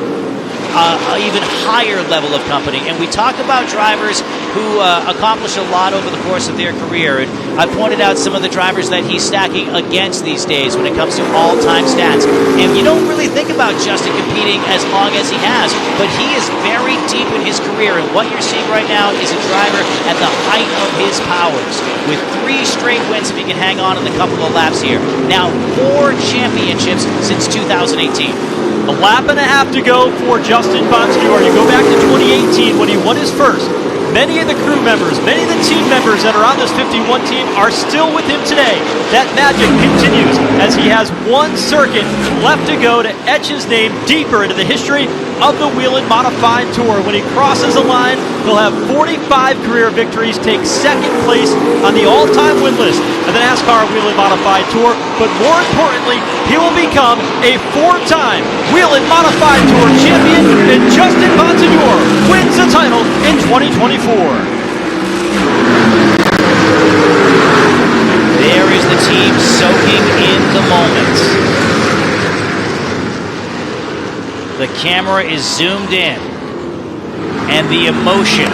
even higher level of company. And we talk about drivers who accomplish a lot over the course of their career. And I pointed out some of the drivers that he's stacking against these days when it comes to all-time stats. And you don't really think about Justin competing as long as he has, but he is very deep in his career. And what you're seeing right now is a driver at the height of his powers with 3 straight wins if he can hang on in a couple of laps here. Now 4 championships since 2018. A lap and a half to go for Justin Bonsignore. You go back to 2018 when he won his first. Many of the crew members, many of the team members that are on this 51 team are still with him today. That magic continues as he has 1 circuit left to go to etch his name deeper into the history of the Whelen Modified Tour. When he crosses the line, he'll have 45 career victories, take second place on the all-time win list of the NASCAR Whelen Modified Tour. But more importantly, he will become a 4-time Whelen Modified Tour champion, and Justin Bonsignore wins the title in 2024. There is the team soaking in the moment. The camera is zoomed in, and the emotion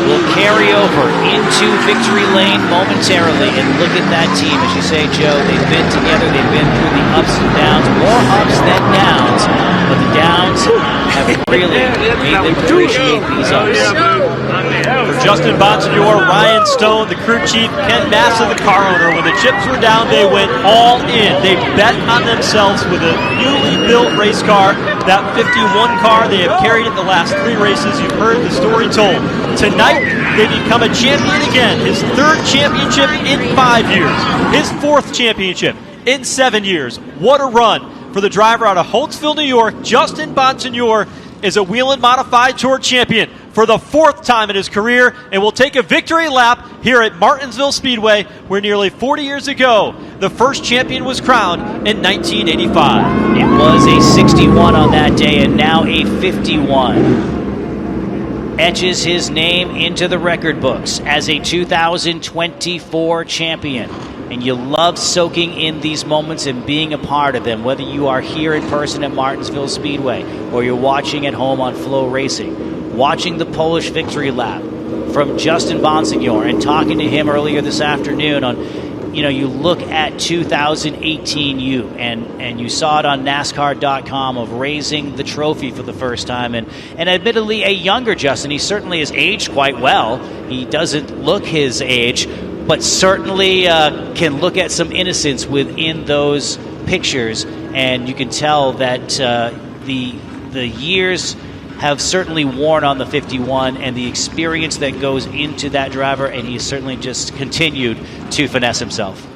will carry over into victory lane momentarily. And look at that team. As you say, Joe, they've been together. They've been through the ups and downs, more ups than downs. But the downs have really made them appreciate these ups. For Justin Bonsignore, Ryan Stone, the crew chief, Ken Massa, the car owner, when the chips were down, they went all in. They bet on themselves with a newly built race car. That 51 car, they have carried it the last 3 races. You've heard the story told. Tonight, they become a champion again. His 3rd championship in 5 years. His 4th championship in 7 years. What a run for the driver out of Holtzville, New York. Justin Bonsignore is a Whelen Modified Tour champion for the 4th time in his career, and will take a victory lap here at Martinsville Speedway, where nearly 40 years ago, the first champion was crowned in 1985. It was a 61 on that day, and now a 51. Etches his name into the record books as a 2024 champion. And you love soaking in these moments and being a part of them, whether you are here in person at Martinsville Speedway or you're watching at home on FloRacing. Watching the Polish victory lap from Justin Bonsignore and talking to him earlier this afternoon on, you look at 2018 and you saw it on NASCAR.com of raising the trophy for the first time. And admittedly, a younger Justin. He certainly has aged quite well. He doesn't look his age, but certainly can look at some innocence within those pictures. And you can tell that the years have certainly worn on the 51 and the experience that goes into that driver, and he's certainly just continued to finesse himself.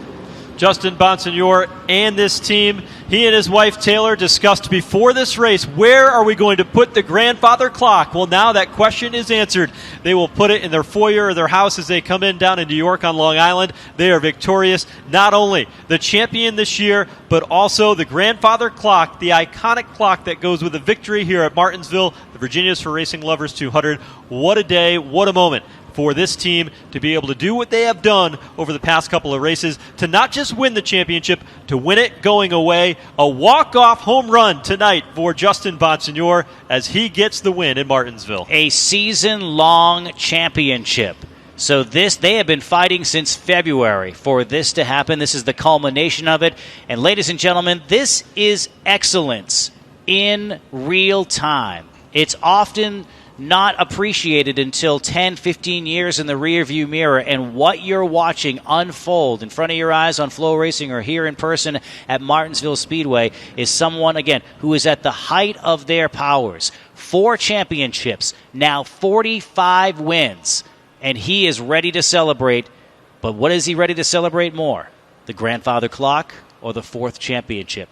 Justin Bonsignore and this team. He and his wife Taylor discussed before this race, where are we going to put the grandfather clock? Well, now that question is answered. They will put it in their foyer or their house as they come in down in New York on Long Island. They are victorious. Not only the champion this year, but also the grandfather clock, the iconic clock that goes with a victory here at Martinsville, the Virginia's for Racing Lovers 200. What a day, what a moment for this team to be able to do what they have done over the past couple of races, to not just win the championship, to win it going away. A walk-off home run tonight for Justin Bonsignore as he gets the win in Martinsville. A season-long championship. So they have been fighting since February for this to happen. This is the culmination of it. And ladies and gentlemen, this is excellence in real time. It's often not appreciated until 10, 15 years in the rearview mirror, and what you're watching unfold in front of your eyes on FloRacing or here in person at Martinsville Speedway is someone, again, who is at the height of their powers. 4 championships, now 45 wins, and he is ready to celebrate. But what is he ready to celebrate more? The grandfather clock or the 4th championship?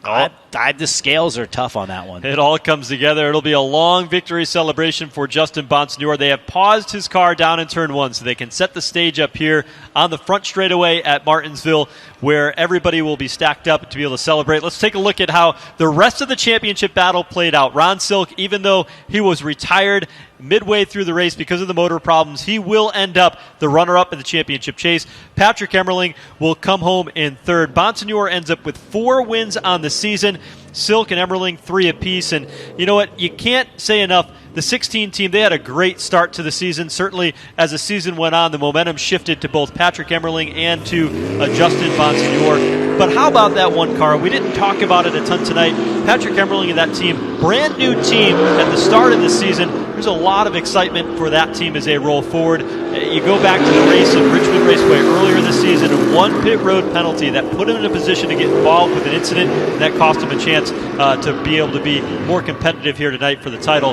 The scales are tough on that one. It all comes together. It'll be a long victory celebration for Justin Bonsignore. They have paused his car down in turn 1 so they can set the stage up here on the front straightaway at Martinsville, where everybody will be stacked up to be able to celebrate. Let's take a look at how the rest of the championship battle played out. Ron Silk, even though he was retired midway through the race because of the motor problems, he will end up the runner-up in the championship chase. Patrick Emmerling will come home in 3rd. Bonsignore ends up with 4 wins on the season. Silk and Emmerling 3 apiece. And you know what? You can't say enough. The 16 team, they had a great start to the season. Certainly, as the season went on, the momentum shifted to both Patrick Emmerling and to Justin Bonsignore. But how about that one car? We didn't talk about it a ton tonight. Patrick Emmerling and that team, brand new team at the start of the season. There's a lot of excitement for that team as they roll forward. You go back to the race at Richmond Raceway earlier this season, and 1 pit road penalty that put him in a position to get involved with an incident, and that cost him a chance to be able to be more competitive here tonight for the title.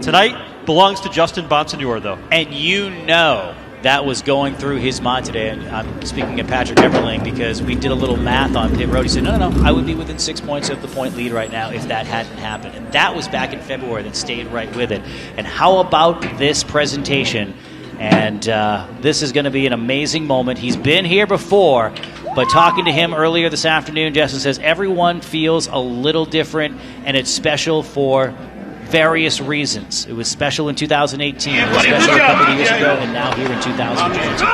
Tonight belongs to Justin Bonsignore, though. And you know that was going through his mind today. And I'm speaking of Patrick Emmerling because we did a little math on pit road. He said, no, I would be within 6 points of the point lead right now if that hadn't happened. And that was back in February, that stayed right with it. And how about this presentation? And this is going to be an amazing moment. He's been here before, but talking to him earlier this afternoon, Justin says everyone feels a little different, and it's special for various reasons. It was special in 2018, it was special a couple of years ago, and now here in 2022.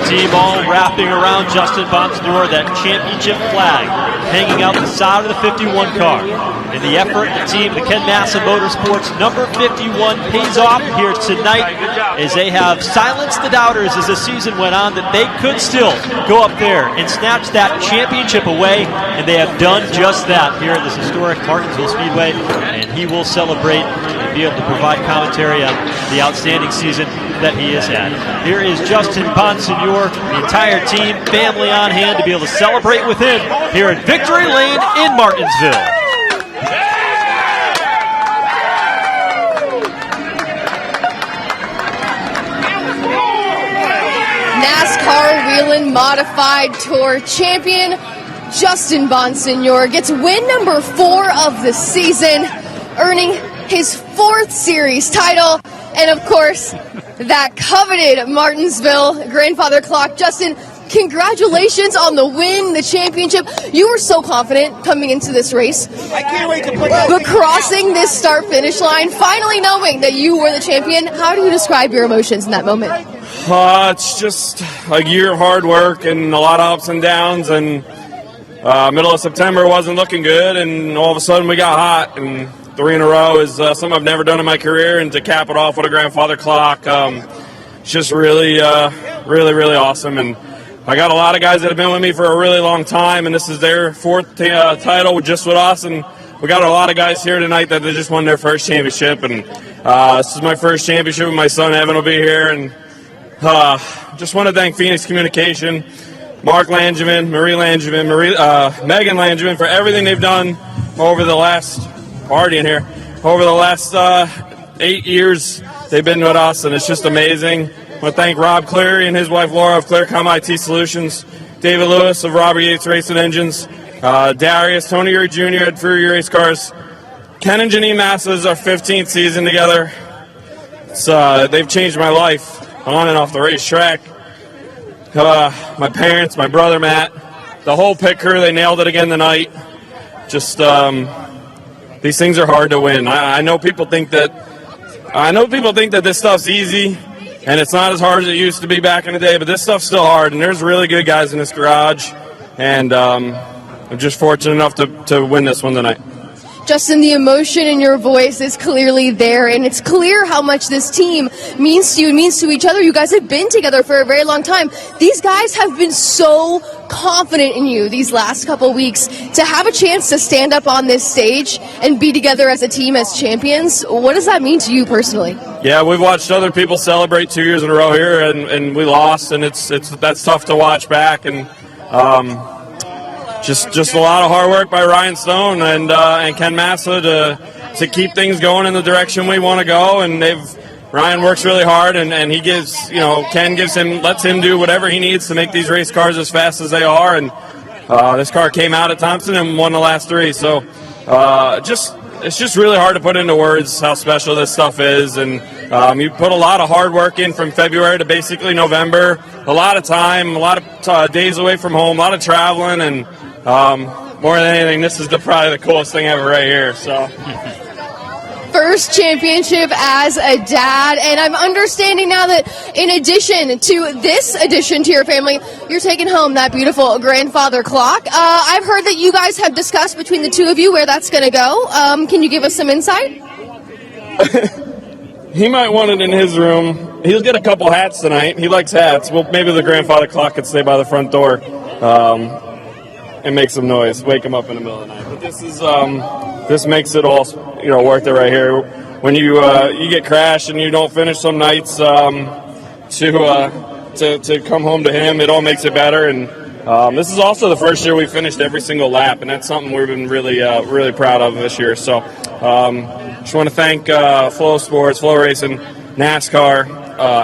Team all wrapping around Justin Bonsignore, that championship flag hanging out the side of the 51 car. In the effort, the team, the Ken Massa Motorsports number 51 pays off here tonight as they have silenced the doubters as the season went on that they could still go up there and snatch that championship away, and they have done just that here at this historic Martinsville Speedway, and he will celebrate and be able to provide commentary on the outstanding season that he has had. Here is Justin Bonsignore, the entire team, family on hand to be able to celebrate with him here at Victory Lane in Martinsville. NASCAR Whelen Modified Tour champion Justin Bonsignore gets win number 4 of the season, earning his 4th series title, and of course, that coveted Martinsville grandfather clock. Justin, congratulations on the win, the championship. You were so confident coming into this race. I can't wait to put that. But crossing this start-finish line, finally knowing that you were the champion, how do you describe your emotions in that moment? It's just a year of hard work and a lot of ups and downs, and middle of September wasn't looking good, and all of a sudden we got hot, and 3 in a row is something I've never done in my career, and to cap it off with a grandfather clock, it's just really awesome. And I got a lot of guys that have been with me for a really long time, and this is their 4th title just with us, and we got a lot of guys here tonight that they just won their 1st championship, and this is my 1st championship, and my son Evan will be here, and just want to thank Phoenix Communication, Mark Langevin, Marie Langevin, Megan Langevin for everything they've done over the last 8 years. They've been with us, and it's just amazing. want to thank Rob Cleary and his wife Laura of Clearcom IT Solutions, David Lewis of Robert Yates Racing Engines, Darius, Tony Uri Jr. at Fury Race Cars. Ken and Janine Massa is our 15th season together. They've changed my life on and off the racetrack. My parents, my brother Matt, the whole pit crew, they nailed it again tonight. Just these things are hard to win. I know people think that this stuff's easy, and it's not as hard as it used to be back in the day. But this stuff's still hard, and there's really good guys in this garage, and I'm just fortunate enough to win this one tonight. Justin, the emotion in your voice is clearly there, and it's clear how much this team means to you and means to each other. You guys have been together for a very long time. These guys have been so confident in you these last couple weeks. To have a chance to stand up on this stage and be together as a team, as champions, what does that mean to you personally? Yeah, we've watched other people celebrate 2 years in a row here, and we lost, and that's tough to watch back, and Just a lot of hard work by Ryan Stone and Ken Massa to keep things going in the direction we want to go. And Ryan works really hard, and he gives, Ken lets him do whatever he needs to make these race cars as fast as they are. And this car came out at Thompson and won the last three. So it's just really hard to put into words how special this stuff is. And you put a lot of hard work in from February to basically November. A lot of time, a lot of days away from home, a lot of traveling, and more than anything, this is probably the coolest thing ever right here. So, first championship as a dad, and I'm understanding now that in addition to this addition to your family, you're taking home that beautiful grandfather clock. I've heard that you guys have discussed between the two of you where that's going to go. Can you give us some insight? He might want it in his room. He'll get a couple hats tonight. He likes hats. Well, maybe the grandfather clock could stay by the front door. And make some noise, wake them up in the middle of the night. But this makes it all worth it right here. When you get crashed and you don't finish some nights, to come home to him, it all makes it better. And this is also the first year we finished every single lap, and that's something we've been really proud of this year. So just want to thank Flow Sports, FloRacing, NASCAR,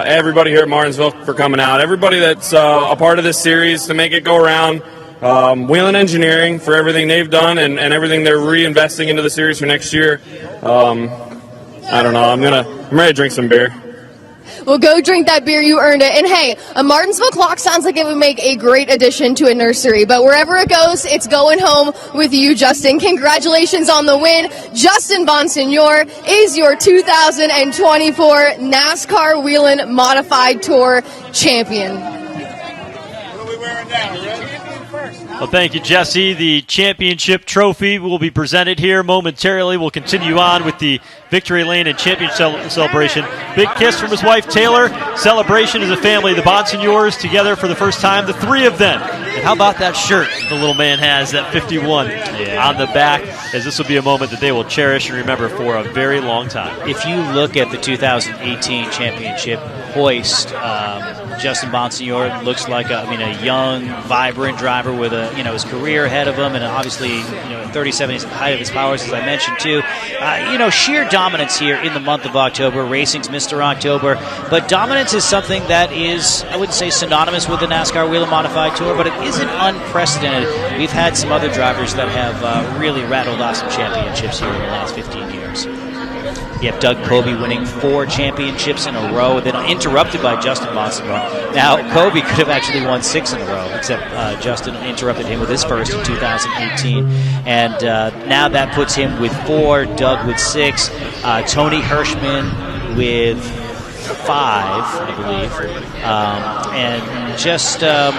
everybody here at Martinsville for coming out, everybody that's a part of this series to make it go around. Whelen Engineering for everything they've done and everything they're reinvesting into the series for next year. I don't know. I'm ready to drink some beer. Well, go drink that beer. You earned it. And hey, a Martinsville clock sounds like it would make a great addition to a nursery. But wherever it goes, it's going home with you, Justin. Congratulations on the win. Justin Bonsignore is your 2024 NASCAR Whelen Modified Tour champion. What are we wearing now? Red? Well, thank you, Jesse. The championship trophy will be presented here momentarily. We'll continue on with the Victory Lane and championship celebration. Big kiss from his wife, Taylor. Celebration as a family. The Bonsignores together for the first time, the three of them. And how about that shirt the little man has, that 51 on the back, as this will be a moment that they will cherish and remember for a very long time. If you look at the 2018 championship hoist, Justin Bonsignore looks like a young, vibrant driver with his career ahead of him, and obviously 37 is the height of his powers, as I mentioned too. Sheer dominance here in the month of October. Racing's Mr. October, but dominance is something that is, I wouldn't say synonymous with the NASCAR Whelen Modified Tour, but it isn't unprecedented. We've had some other drivers that have really rattled off some championships here in the last 15 years. You have Doug Kobe winning 4 championships in a row, then interrupted by Justin Bonsignore. Now, Kobe could have actually won 6 in a row, except Justin interrupted him with his first in 2018. And now that puts him with 4, Doug with 6, Tony Hirschman with 5, I believe. And just, the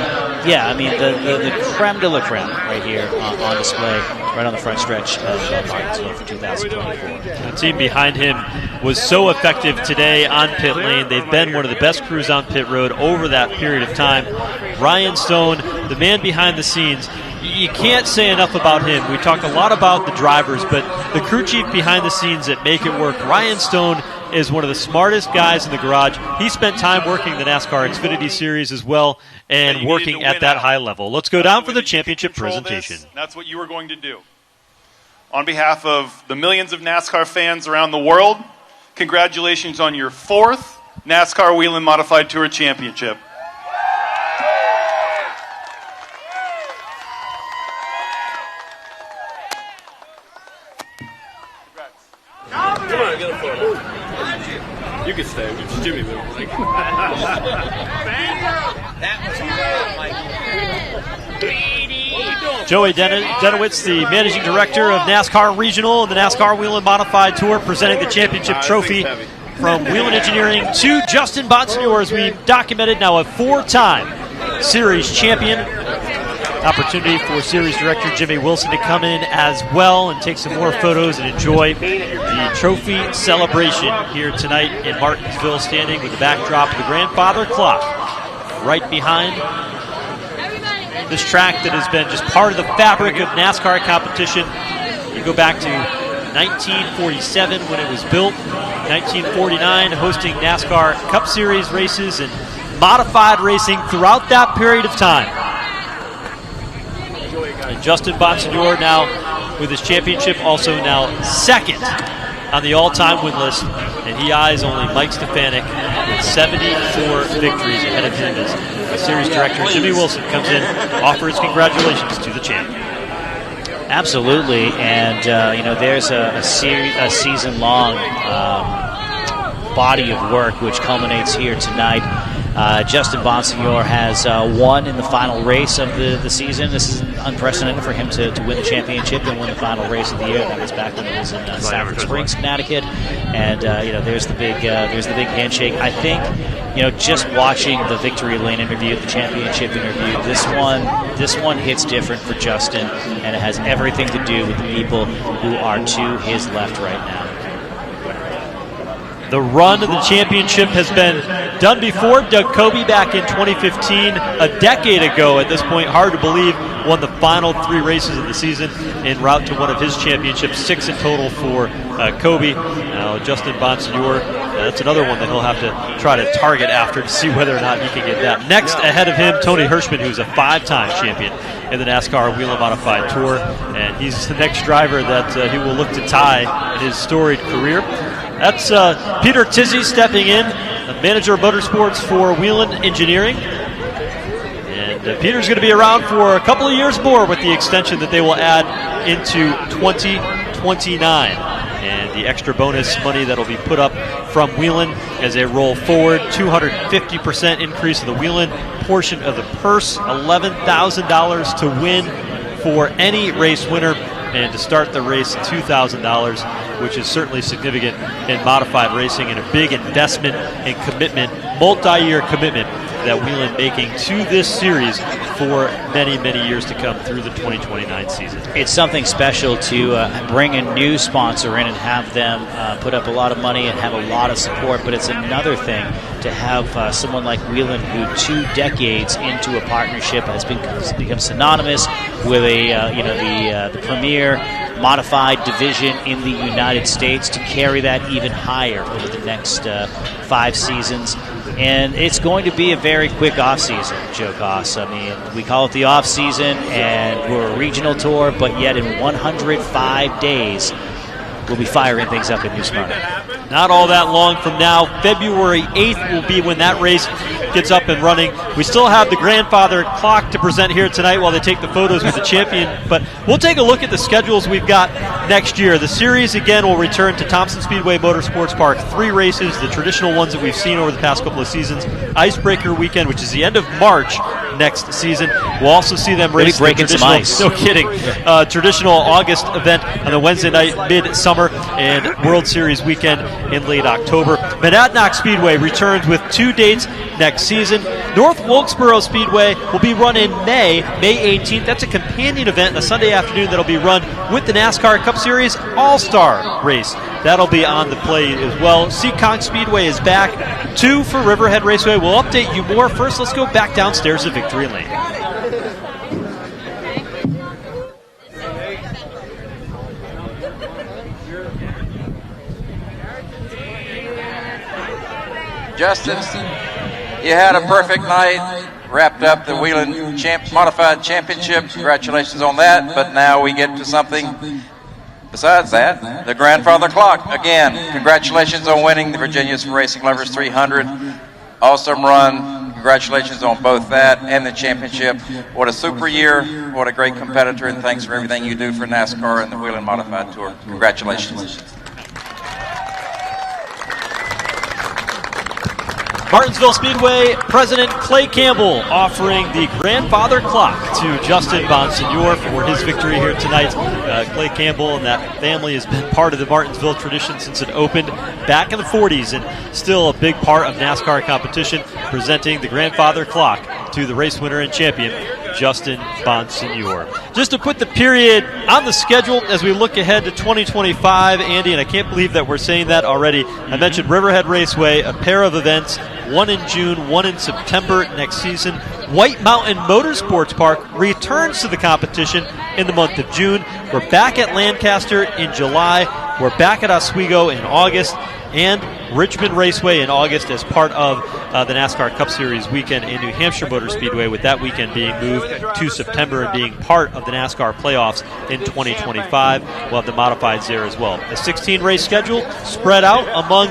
creme de la creme right here on display, right on the front stretch of Martinsville for 2024. The team behind him was so effective today on pit lane. They've been one of the best crews on pit road over that period of time. Ryan Stone, the man behind the scenes, you can't say enough about him. We talk a lot about the drivers, but the crew chief behind the scenes that make it work, Ryan Stone, is one of the smartest guys in the garage. He spent time working the NASCAR Xfinity Series as well and working at that high level. Let's go down for the championship presentation. That's what you were going to do. On behalf of the millions of NASCAR fans around the world, congratulations on your 4th NASCAR Whelen Modified Tour Championship. Come on, get a photo. You can stay. It's Jimmy. Joey Denowitz, the managing director of NASCAR Regional and the NASCAR Whelen Modified Tour, presenting the championship trophy from Whelen Engineering to Justin Bonsignore, as we documented, now a 4-time series champion. Opportunity for series director Jimmy Wilson to come in as well and take some more photos and enjoy the trophy celebration here tonight in Martinsville, standing with the backdrop of the grandfather clock right behind this track that has been just part of the fabric of NASCAR competition. You go back to 1947 when it was built, 1949 hosting NASCAR Cup Series races and modified racing throughout that period of time. And Justin Bonsignore now with his championship, also now second on the all-time win list, and he eyes only Mike Stefanik with 74 victories ahead of him as the series director Jimmy Wilson comes in, offers congratulations to the champion. Absolutely, and there's a season-long body of work which culminates here tonight. Justin Bonsignore has won in the final race of the season. This is unprecedented for him to win the championship and win the final race of the year. That was back when he was in Stafford Springs, Connecticut. And there's the big handshake. I think just watching the victory lane interview, the championship interview, this one hits different for Justin, and it has everything to do with the people who are to his left right now. The run of the championship has been done before. Doug Coby back in 2015, a decade ago at this point, hard to believe, won the final 3 races of the season en route to one of his championships, 6 in total for Coby. Now Justin Bonsignore, that's another one that he'll have to try to target after to see whether or not he can get that. Next ahead of him, Tony Hirschman, who's a 5-time champion in the NASCAR Whelen Modified Tour, and he's the next driver that he will look to tie in his storied career. That's Peter Tizzi stepping in, manager of motorsports for Whelen Engineering. And Peter's going to be around for a couple of years more with the extension that they will add into 2029. And the extra bonus money that will be put up from Whelen as they roll forward, 250% increase of the Whelen portion of the purse, $11,000 to win for any race winner. And to start the race, $2,000, which is certainly significant in modified racing and a big investment and commitment, multi-year commitment that Whelen making to this series for many, many years to come through the 2029 season. It's something special to bring a new sponsor in and have them put up a lot of money and have a lot of support, but it's another thing to have someone like Whelen, who 2 decades into a partnership has become synonymous with the premier modified division in the United States, to carry that even higher over the next 5 seasons. And it's going to be a very quick off-season, Joe Goss. I mean, we call it the off-season, and we're a regional tour, but yet in 105 days, we'll be firing things up in New Smyrna. Not all that long from now. February 8th will be when that race gets up and running. We still have the grandfather clock to present here tonight while they take the photos with the champion, but we'll take a look at the schedules we've got next year. The series, again, will return to Thompson Speedway Motorsports Park. 3 races, the traditional ones that we've seen over the past couple of seasons. Icebreaker Weekend, which is the end of March next season. We'll also see them race the traditional, some ice. No kidding, traditional August event on the Wednesday night, mid-summer, and World Series weekend in late October. Monadnock Speedway returns with 2 dates next season. North Wilkesboro Speedway will be run in May 18th. That's a companion event, a Sunday afternoon that'll be run with the NASCAR Cup Series All-Star race. That'll be on the play as well. Seekonk Speedway is back. 2 for Riverhead Raceway. We'll update you more. First, let's go back downstairs to Victory Lane. Justin, you had a perfect night, wrapped up the Whelen Modified Championship. Congratulations on that, but now we get to something Besides that, the grandfather clock. Again, congratulations on winning the Virginia Racing Lovers 300. Awesome run. Congratulations on both that and the championship. What a super year. What a great competitor, and thanks for everything you do for NASCAR and the Whelen Modified Tour. Congratulations. Martinsville Speedway President Clay Campbell offering the grandfather clock to Justin Bonsignore for his victory here tonight. Clay Campbell and that family has been part of the Martinsville tradition since it opened back in the 40s, and still a big part of NASCAR competition, presenting the grandfather clock to the race winner and champion, Justin Bonsignore. Just to put the period on the schedule as we look ahead to 2025, Andy, and I can't believe that we're saying that already. I mentioned Riverhead Raceway, a pair of events, one in June, one in September next season. White Mountain Motorsports Park returns to the competition in the month of June. We're back at Lancaster in July. We're back at Oswego in August, and Richmond Raceway in August as part of the NASCAR Cup Series weekend in New Hampshire Motor Speedway, with that weekend being moved to September and being part of the NASCAR playoffs in 2025. We'll have the modifieds there as well. A 16-race schedule spread out among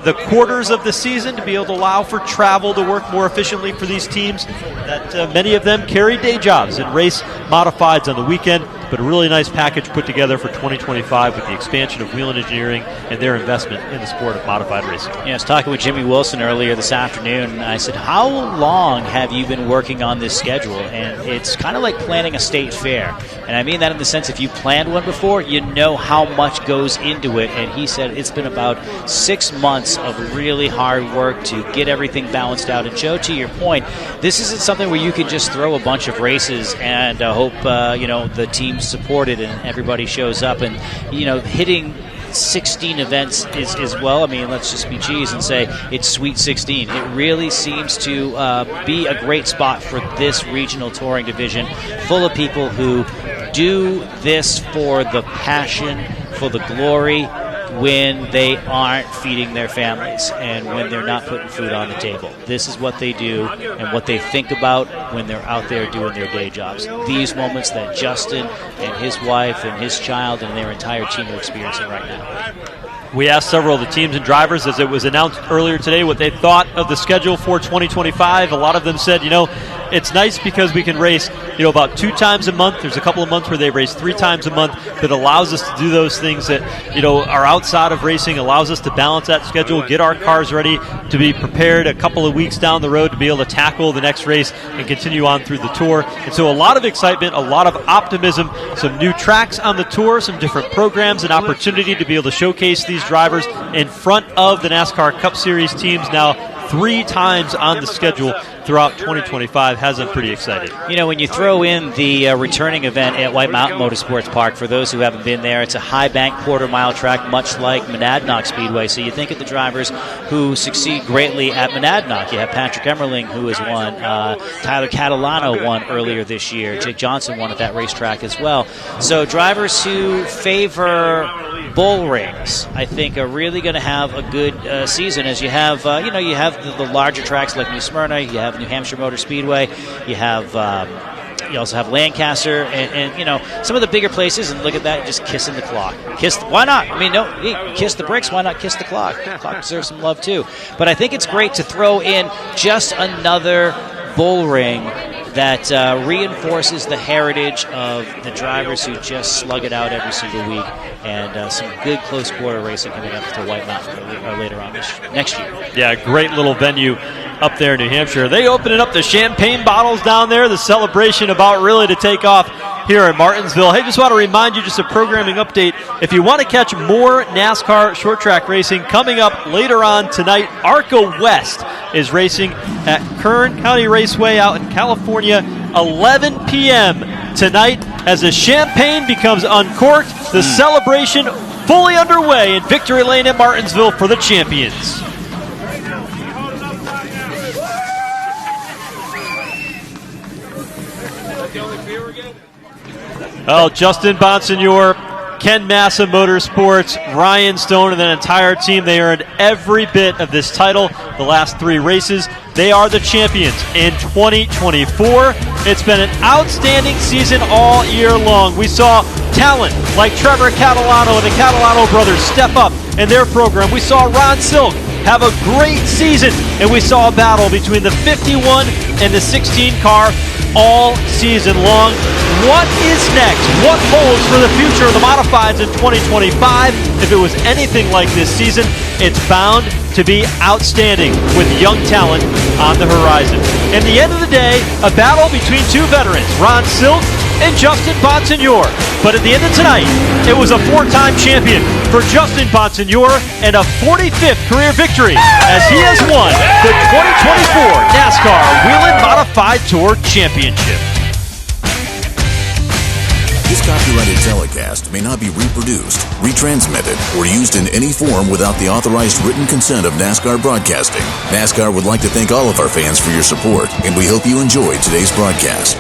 the quarters of the season to be able to allow for travel to work more efficiently for these teams that many of them carry day jobs and race modifieds on the weekend. But a really nice package put together for 2025 with the expansion of Whelen Engineering and their investment in the sport of modified racing. Yeah, I was talking with Jimmy Wilson earlier this afternoon, and I said, how long have you been working on this schedule? And it's kind of like planning a state fair. And I mean that in the sense, if you planned one before, you know how much goes into it. And he said it's been about 6 months of really hard work to get everything balanced out. And Joe, to your point, this isn't something where you can just throw a bunch of races and hope the team's supported and everybody shows up. And hitting 16 events is well, I mean, let's just be cheese and say it's Sweet 16. It really seems to be a great spot for this regional touring division, full of people who do this for the passion, for the glory, when they aren't feeding their families and when they're not putting food on the table. This is what they do and what they think about when they're out there doing their day jobs. These moments that Justin and his wife and his child and their entire team are experiencing right now. We asked several of the teams and drivers as it was announced earlier today what they thought of the schedule for 2025. A lot of them said, it's nice because we can race, about 2 times a month. There's a couple of months where they race 3 times a month that allows us to do those things that, are outside of racing, allows us to balance that schedule, get our cars ready to be prepared a couple of weeks down the road to be able to tackle the next race and continue on through the tour. And so a lot of excitement, a lot of optimism, some new tracks on the tour, some different programs, an opportunity to be able to showcase these drivers in front of the NASCAR Cup Series teams now 3 times on the schedule throughout 2025 has them pretty excited. When you throw in the returning event at White Mountain Motorsports Park, for those who haven't been there, it's a high bank quarter-mile track, much like Monadnock Speedway. So you think of the drivers who succeed greatly at Monadnock. You have Patrick Emmerling, who has won. Tyler Catalano won earlier this year. Jake Johnson won at that racetrack as well. So drivers who favor bull rings, I think, are really going to have a good season, as you have, you have the larger tracks like New Smyrna, you have New Hampshire Motor Speedway, you have you also have Lancaster, and some of the bigger places. And look at that, just kissing the clock. Why not? I mean, kiss the bricks. Why not kiss the clock? The clock deserves some love too. But I think it's great to throw in just another bull ring that reinforces the heritage of the drivers who just slug it out every single week, and some good close quarter racing coming up to White Mountain later on next year. Yeah, great little venue up there in New Hampshire. They opening up the champagne bottles down there, the celebration about really to take off here in Martinsville. Hey, just want to remind you, just a programming update. If you want to catch more NASCAR short track racing coming up later on tonight, ARCA West is racing at Kern County Raceway out in California, 11 p.m. tonight as the champagne becomes uncorked. The celebration fully underway in Victory Lane at Martinsville for the champions. Well, Justin Bonsignore, Ken Massa Motorsports, Ryan Stone, and the entire team, they earned every bit of this title the last 3 races. They are the champions in 2024. It's been an outstanding season all year long. We saw talent like Trevor Catalano and the Catalano brothers step up in their program. We saw Ron Silk have a great season, and we saw a battle between the 51 and the 16 car all season long. What is next? What holds for the future of the modifieds in 2025? If it was anything like this season, it's bound to be outstanding with young talent on the horizon. In the end of the day, a battle between two veterans, Ron Silk and Justin Bonsignore. But at the end of tonight, it was a 4-time champion for Justin Bonsignore and a 45th career victory as he has won the 2024 NASCAR Whelen Modified Tour Championship. This copyrighted telecast may not be reproduced, retransmitted, or used in any form without the authorized written consent of NASCAR Broadcasting. NASCAR would like to thank all of our fans for your support, and we hope you enjoyed today's broadcast.